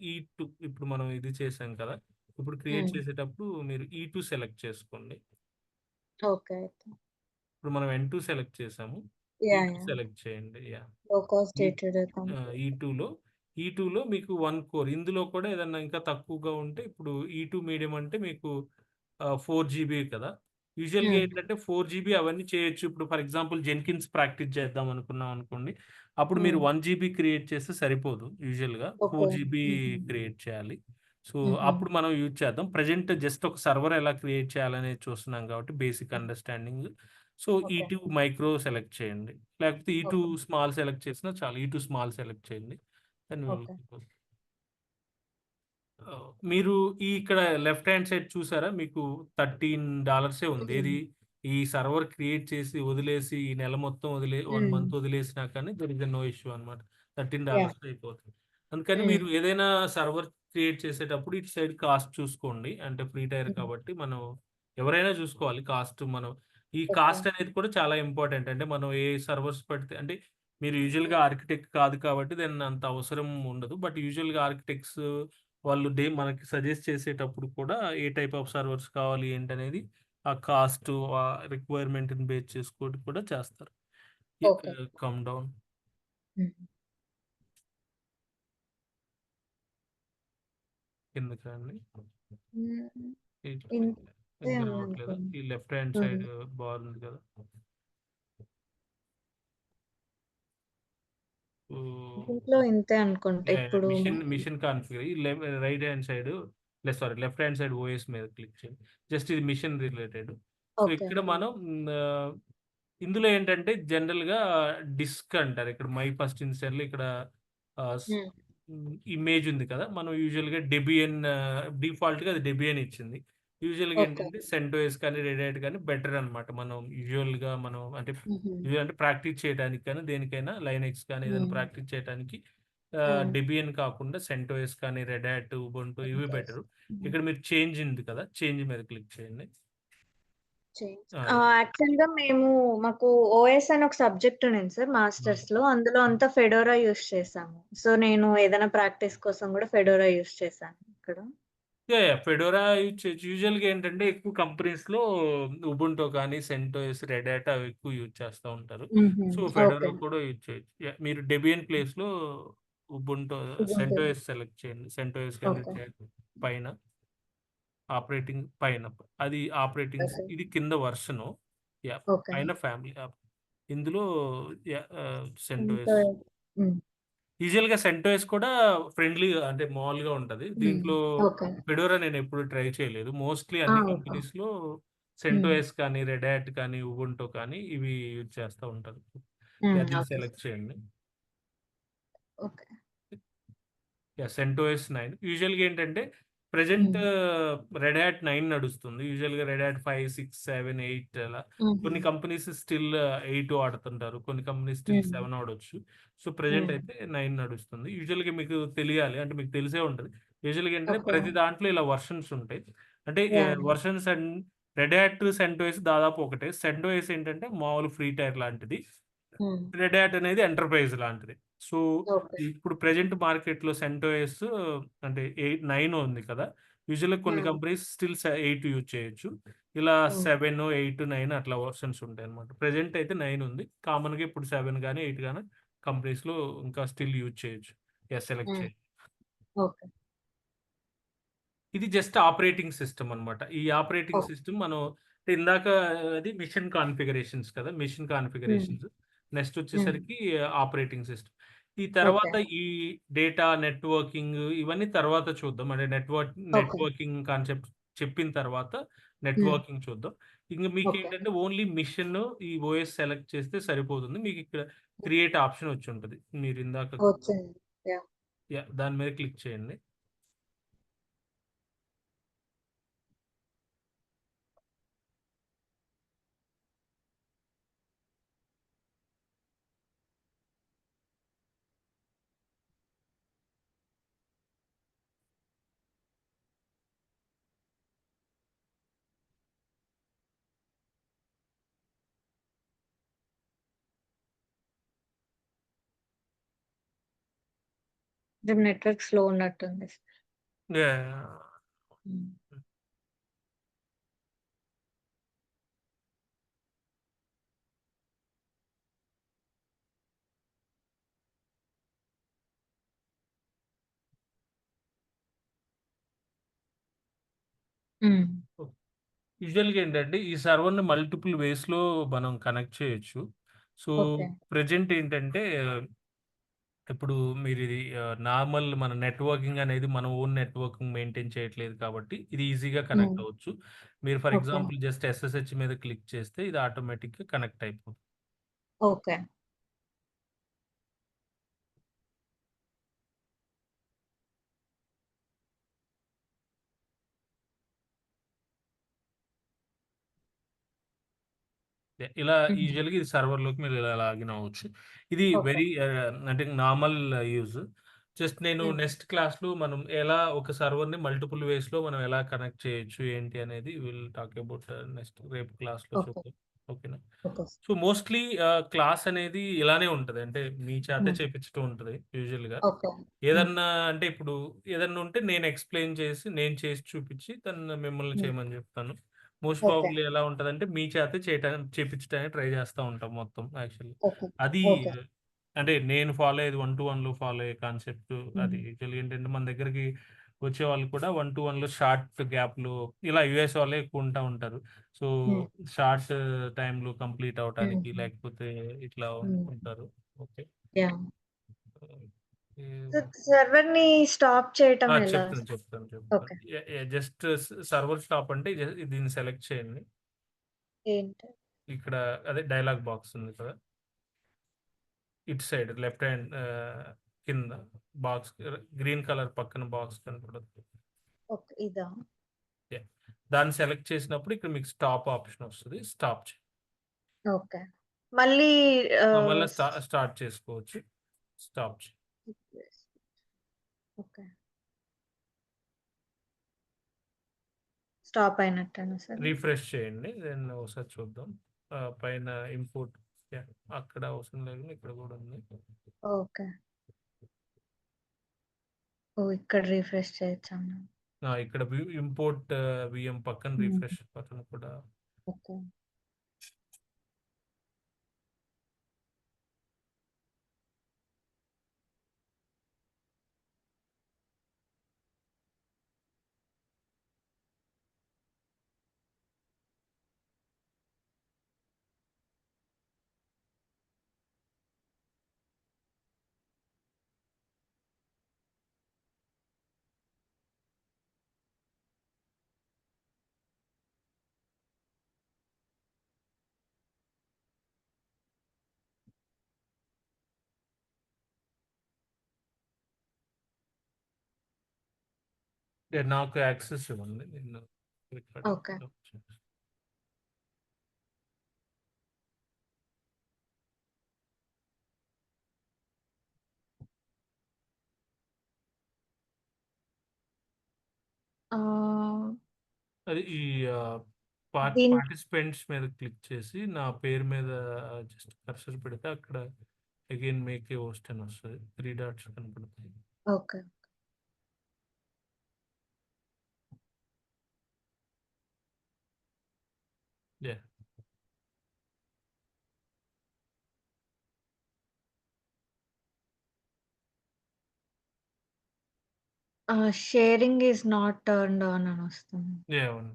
ఈ2 ఇప్పుడు మనం ఇది చేసాం కదా! ఇప్పుడు క్రియేట్ హ్మ్. చేసేటప్పుడు మీరు ఈ2 సెలెక్ట్ చేసుకోండి. ఓకే అయితే. ఇప్పుడు మనం ఎన్2 సెలెక్ట్ చేసాము. యాహ్! ఈ2 యాహ్! సెలెక్ట్ చేయండి. యాహ్! లో కాస్ట్ ఈ డేటెడ్ కంపెనీ. ఈ2లో, ఈ2లో మీకు 1 కోర్ ఇందులో కూడా ఏదన్నా ఇంకా తక్కువగా ఉంటే ఇప్పుడు ఈ2 మీడియం అంటే మీకు 4 జీబీ కదా! యూజువల్‌గా హ్మ్. ఏంటంటే 4 జీబీ అవన్నీ చేయొచ్చు. ఇప్పుడు ఫర్ ఎగ్జాంపుల్ జెన్కిన్స్ ప్రాక్టీస్ చేద్దాం అనుకున్నాం అనుకోండి. అప్పుడు మీరు హ్మ్. 1 జీబీ క్రియేట్ చేస్తే సరిపోదు యూజువల్‌గా. ఓకే. 4 జీబీ హుహు. క్రియేట్ చేయాలి. సో, హుహు. అప్పుడు మనం యూజ్ చేద్దాం. ప్రెజెంట్ జస్ట్ ఒక సర్వర్ ఎలా క్రియేట్ చేయాలనేది చూస్తున్నాం కాబట్టి basic hmm. Understanding. So, okay. E two micro select చేయండి. లేకపోతే ఈ2 ఓకే. స్మాల్ సెలెక్ట్ చేసినా చాలు. ఈ2 స్మాల్ సెలెక్ట్ చేయండి. Then will okay. మీరు ఇక్కడ లెఫ్ట్ హ్యాండ్ సైడ్ చూసారా? మీకు $13 ఉంది. హ్మ్. ఏది ఈ సర్వర్ క్రియేట్ చేసి వదిలేసి ఈ నెల మొత్తం 1 హ్మ్. మంత్ వదిలేసినా కానీ దేర్ ఇస్ నో ఇష్యూ అన్నమాట. యాహ్! $13 అయిపోతుంది. అందుకని హ్మ్. మీరు ఏదైనా సర్వర్ క్రియేట్ చేసేటప్పుడు ఇటు సైడ్ కాస్ట్ చూసుకోండి. అంటే ఫ్రీ టైర్ హ్మ్. కాబట్టి మనం ఎవరైనా చూసుకోవాలి కాస్ట్ మనం ఈ ఓకే. కాస్ట్ అనేది కూడా చాలా ఇంపార్టెంట్. అంటే మనం ఏ సర్వర్స్ పెడితే అంటే మీరు యూజువల్‌గా ఆర్కిటెక్ట్ కాదు కాబట్టి దెన్ అంత అవసరం ఉండదు. బట్ యూజువల్‌గా ఆర్కిటెక్ట్స్ వాళ్ళు మనకి సజెస్ట్ చేసేటప్పుడు కూడా ఏ టైప్ ఆఫ్ సర్వర్స్ కావాలి ఏంటనేది ఆ కాస్ట్, ఆ రిక్వైర్మెంట్‌ని బేస్ చేసుకొని కూడా చేస్తారు. ఓకే. కమ్ డౌన్ హ్మ్. కిందకి రండి. హ్మ్. ఇట్లా ఇంతే ఇంకా రావట్లేదా? ఉందనుకోండి. ఈ లెఫ్ట్ హ్యాండ్ హ్మ్. సైడ్ బార్ ఉంది కదా! ఓహ్! దీంట్లో ఇంతే అనుకుంటా. యాహ్! యాహ్! ఇప్పుడు మిషన్ కాన్ఫిగర్ ఈ right hand side sorry left hand side OS మీద క్లిక్ చేయండి. జస్ట్ ఇది మిషన్ రిలేటెడ్. So, okay. ఇక్కడ మనం ఇందులో ఏంటంటే జనరల్‌గా డిస్క్ అంటారు. ఇక్కడ మై ఫస్ట్ ఇనిషియల్ ఇక్కడ హ్మ్. ఇమేజ్ ఉంది కదా! మనం యూజువల్‌గా డెబియన్ డిఫాల్ట్‌గా అది డెబియన్ ఇచ్చింది. యూజువల్‌గా ఓకే. ఏంటంటే సెంటోస్ కానీ, రెడాట్ కానీ బెటర్ అనమాట. మనం యూజువల్‌గా మనం అంటే హుహు. అంటే ప్రాక్టీస్ చేయడానికి కానీ, దేనికైనా లైనెక్స్ కానీ ఏదైనా హ్మ్. ప్రాక్టీస్ చేయడానికి హ్మ్. డెబియన్ కాకుండా సెంటోస్ కానీ, రెడాట్, ఉబుంటూ ఇవి ఇంట్రెస్ట్. బెటరు. హ్మ్. ఇక్కడ మీరు చేంజ్ ఉంది కదా! చేంజ్ మీద క్లిక్ చేయండి. చేంజ్. యాహ్! యాక్చువల్‌గా మాకు ఓఎస్ అని ఒక సబ్జెక్ట్ ఉండింది సార్ హ్మ్. మాస్టర్స్‌లో. అందులో అంతా ఫెడోరా యూజ్ చేశాము. సో, నేను ఏదైనా ప్రాక్టీస్ కోసం గూడా ఫెడోరా యూజ్ చేశాను ఇక్కడ. ఫెడోరా యూజ్ చేయొచ్చు. యూజువల్‌గా ఏంటంటే ఎక్కువ కంపెనీస్‌లో ఉబుంటూ కానీ, సెంటోస్, రెడ్ హాట్ అవి ఎక్కువ యూజ్ చేస్తా ఉంటారు. హుహు. So, okay. ఫెడోరా కూడా యూజ్ చేయొచ్చు. మీరు డెబియన్ ప్లేస్‌లో ఉబుంటూ ఉబుంటు. సెంటోస్ సెలెక్ట్ చేయండి. సెంటోస్ కానీ ఓకే. పైన ఆపరేటింగ్ పైన అది ఆపరేటింగ్స్ ఓకే. ఇది కింద వెర్షను. ఓకే. పైన ఫ్యామిలీ యాప్. ఇందులో ఇంకా సెంటోస్ హ్మ్. యూజువల్‌గా సెంటోస్ కూడా ఫ్రెండ్లీగా అంటే మామూలుగా ఉంటది. హ్మ్. దీంట్లో ఓకే. ఫెడోరా నేనెప్పుడు ట్రై చేయలేదు. మోస్ట్‌లీ ఆ! అన్ని ఓకే. కంపెనీస్‌లో హ్మ్. సెంటోస్ కానీ, రెడ్ హాట్ కానీ, ఉబుంటూ కానీ ఇవి యూజ్ చేస్తా ఉంటారు. హ్మ్. దీన్ని ఓకే సెలెక్ట్ సార్. చేయండి. ఓకే. సెంటోస్ 9 యూజువల్‌గా ఏంటంటే ప్రెజెంట్ హ్మ్. రెడ్ హాట్ 9 నడుస్తుంది. యూజువల్‌గా రెడ్ హాట్ 5, 6, 7, 8 అలా. హుహు. కొన్ని కంపెనీస్ స్టిల్ 8 వాడుతుంటారు. కొన్ని కంపెనీస్ స్టిల్ హ్మ్. 7 వాడొచ్చు. సో, ప్రెజెంట్ హ్మ్. అయితే 9 నడుస్తుంది. యూజువల్‌గా మీకు తెలియాలి అంటే మీకు తెలిసే ఉంటది. యూజువల్‌గా ఏంటంటే ఓకే. ప్రతి దాంట్లో ఇలా వెర్షన్స్ ఉంటాయి. అంటే యాహ్! వెర్షన్స్ రెడ్ హాట్, సెంటోస్ దాదాపు ఒకటే. సెంటోస్ ఏంటంటే మామూలు ఫ్రీ టైర్ లాంటిది. హ్మ్. రెడ్ హాట్ అనేది ఎంటర్‌ప్రైజ్ లాంటిది. So, okay. ఇప్పుడు ప్రెజెంట్ మార్కెట్‌లో సెంటోస్ అంటే 9 ఉంది కదా! యూజువల్‌గా కొన్ని హ్మ్. కంపెనీస్ స్టిల్ 8 యూజ్ చేయొచ్చు. ఇలా హ్మ్. 7, 8, 9 అట్లా వెర్షన్స్ ఉంటాయన్నమాట. ప్రెజెంట్ అయితే 9 ఉంది. కామన్‌గా ఇప్పుడు 7 గాని, 8 గాని కంపెనీస్‌లో ఇంకా స్టిల్ యూజ్ చేయొచ్చు. సెలెక్ట్ హ్మ్. చేయండి. ఓకే. ఇది జస్ట్ ఆపరేటింగ్ సిస్టమ్ అన్నమాట. ఈ ఆపరేటింగ్ ఓకే. సిస్టమ్ మనం అంటే ఇందాక అది మిషన్ కాన్ఫిగరేషన్స్ కదా! మిషన్ హ్మ్. కాన్ఫిగరేషన్స్. నెక్స్ట్ హ్మ్. వచ్చేసరికి ఆపరేటింగ్ సిస్టమ్. ఈ ఓకే. తర్వాత ఈ డేటా నెట్వర్కింగ్ ఇవన్నీ తర్వాత చూద్దాం. అంటే ఓకే. నెట్వర్కింగ్ కాన్సెప్ట్ చెప్పిన తర్వాత హ్మ్. నెట్వర్కింగ్ చూద్దాం. ఇంక ఓకే. మీకేంటంటే ఓన్లీ మిషన్ ఈ ఓఎస్ సెలెక్ట్ చేస్తే సరిపోతుంది. మీకు ఇక్కడ క్రియేట్ ఆప్షన్ వచ్చుంటది. మీరు ఇందాక వచ్చింది. యాహ్! దాని మీద క్లిక్ చేయండి. కొంచెం నెట్వర్క్ స్లో ఉన్నట్టుంది. యాహ్! హ్మ్. హ్మ్. యూజువల్‌గా ఏంటంటే, ఈ సర్వర్‌ని మల్టిపుల్ వేస్‌లో మనం కనెక్ట్ చేయొచ్చు. So, okay. ప్రెజెంట్ ఏంటంటే, ఇప్పుడు మీరిది నార్మల్ మన నెట్వర్కింగ్ అనేది మన ఓన్ నెట్వర్కింగ్ మెయింటైన్ చేయట్లేదు కాబట్టి, ఇది ఈజీగా హ్మ్. కనెక్ట్ అవ్వచ్చు. మీరు for okay. Example just SSH మీద క్లిక్ చేస్తే, ఇది ఆటోమేటిక్‌గా కనెక్ట్ అయిపోతుంది. ఓకే. ఇలా హ్మ్. యూజువల్‌గా ఇది సర్వర్‌లోకి మీరు ఇలా లాగిన్ అవ్వచ్చు. ఇది ఓకే. వెరీ అంటే నార్మల్ యూజ్. జస్ట్ నేను హ్మ్. నెక్స్ట్ క్లాస్‌లో మనం ఎలా ఒక సర్వర్‌ని మల్టిపుల్ వేస్‌లో మనం ఎలా కనెక్ట్ చేయొచ్చు ఏంటి అనేది విల్ టాక్ అబౌట్ నెక్స్ట్ రేపు క్లాస్‌లో ఓకే. చూద్దాం. ఓకేనా? ఓకే. సో, మోస్ట్‌లీ క్లాస్ అనేది ఇలానే ఉంటది. అంటే మీ చేతే హ్మ్. చేపించటం ఉంటది యూజువల్‌గా. ఓకే. హ్మ్. ఏదన్నా అంటే ఇప్పుడు ఏదన్నా ఉంటే నేను ఎక్స్‌ప్లెయిన్ చేసి, నేను చేసి చూపించి మిమ్మల్ని హ్మ్. చేయమని చెప్తాను. Most okay. ప్రాబబ్లీ ఎలా ఉంటదంటే మీ చేతే చేపించడానికి ట్రై చేస్తా ఉంటాం మొత్తం యాక్చువల్లీ. ఓకే. అది ఓకే. అంటే నేను ఫాలో అయ్యేది 1-1లో ఫాలో అయ్యే కాన్సెప్ట్ అది. హ్మ్. యాక్చువల్‌గా ఏంటంటే మన దగ్గరికి వచ్చేవాళ్ళు కూడా 1-1లో షార్ట్ గ్యాప్‌లో ఇలా యూఎస్ వాళ్ళే ఎక్కువ ఉంటా ఉంటారు. సో, హ్మ్. షార్ట్ టైమ్‌లో కంప్లీట్ అవ్వటానికి హుహు. లేకపోతే ఇట్లా హ్మ్. ఉంటారు. ఓకే. యాహ్! ఓకే. సర్వర్‌ని స్టాప్ చేయటం ఎలా? చెప్తాను. ఓకే. జస్ట్ సర్వర్ స్టాప్ అంటే దీన్ని సెలెక్ట్ చేయండి. ఏంటి? ఇక్కడ అదే డైలాగ్ బాక్స్ ఉంది కదా! ఇటు సైడ్ లెఫ్ట్ హ్యాండ్ కింద బాక్స్ గ్రీన్ కలర్ పక్కన బాక్స్ కనపడుద్ది. ఓకే. ఇదా? యాహ్! దాన్ని సెలెక్ట్ చేసినప్పుడు ఇక్కడ మీకు స్టాప్ ఆప్షన్ వస్తది. స్టాప్ చేయండి. ఓకే. మళ్ళీ మళ్ళా ఆహ్, స్టార్ట్ చేసుకోవచ్చు. స్టాప్ చేయండి. ఓకే. స్టాప్ అయినట్టేనా సార్? రిఫ్రెష్ చేయండి. దెన్ ఒకసారి చూద్దాం. పైన ఇంపోర్ట్ యాహ్! అక్కడ అవసరం లేదు గానీ ఇక్కడ కూడా ఉంది. ఓకే. ఓహ్! ఇక్కడ రిఫ్రెష్ చేయొచ్చన్నా. ఇక్కడ ఇంపోర్ట్ వీఎం పక్కన హ్మ్. రిఫ్రెష్ బటన్ కూడా ఓకే. యాహ్! నాకు యాక్సెస్ ఇవ్వండి. నేను ఓకే. రికార్డింగ్‌లో ఆహ్, అది ఈ దీన్ పార్టిసిపెంట్స్ మీద క్లిక్ చేసి నా పేరు మీద జస్ట్ కర్సర్ పెడితే అక్కడ అగైన్ మేక్ ఏ హోస్ట్ అని వస్తది. 3 డాట్స్ కనపడతాయి. Okay. Yeah! Sharing is not turned on అని వస్తుంది. యాహ్! అవును.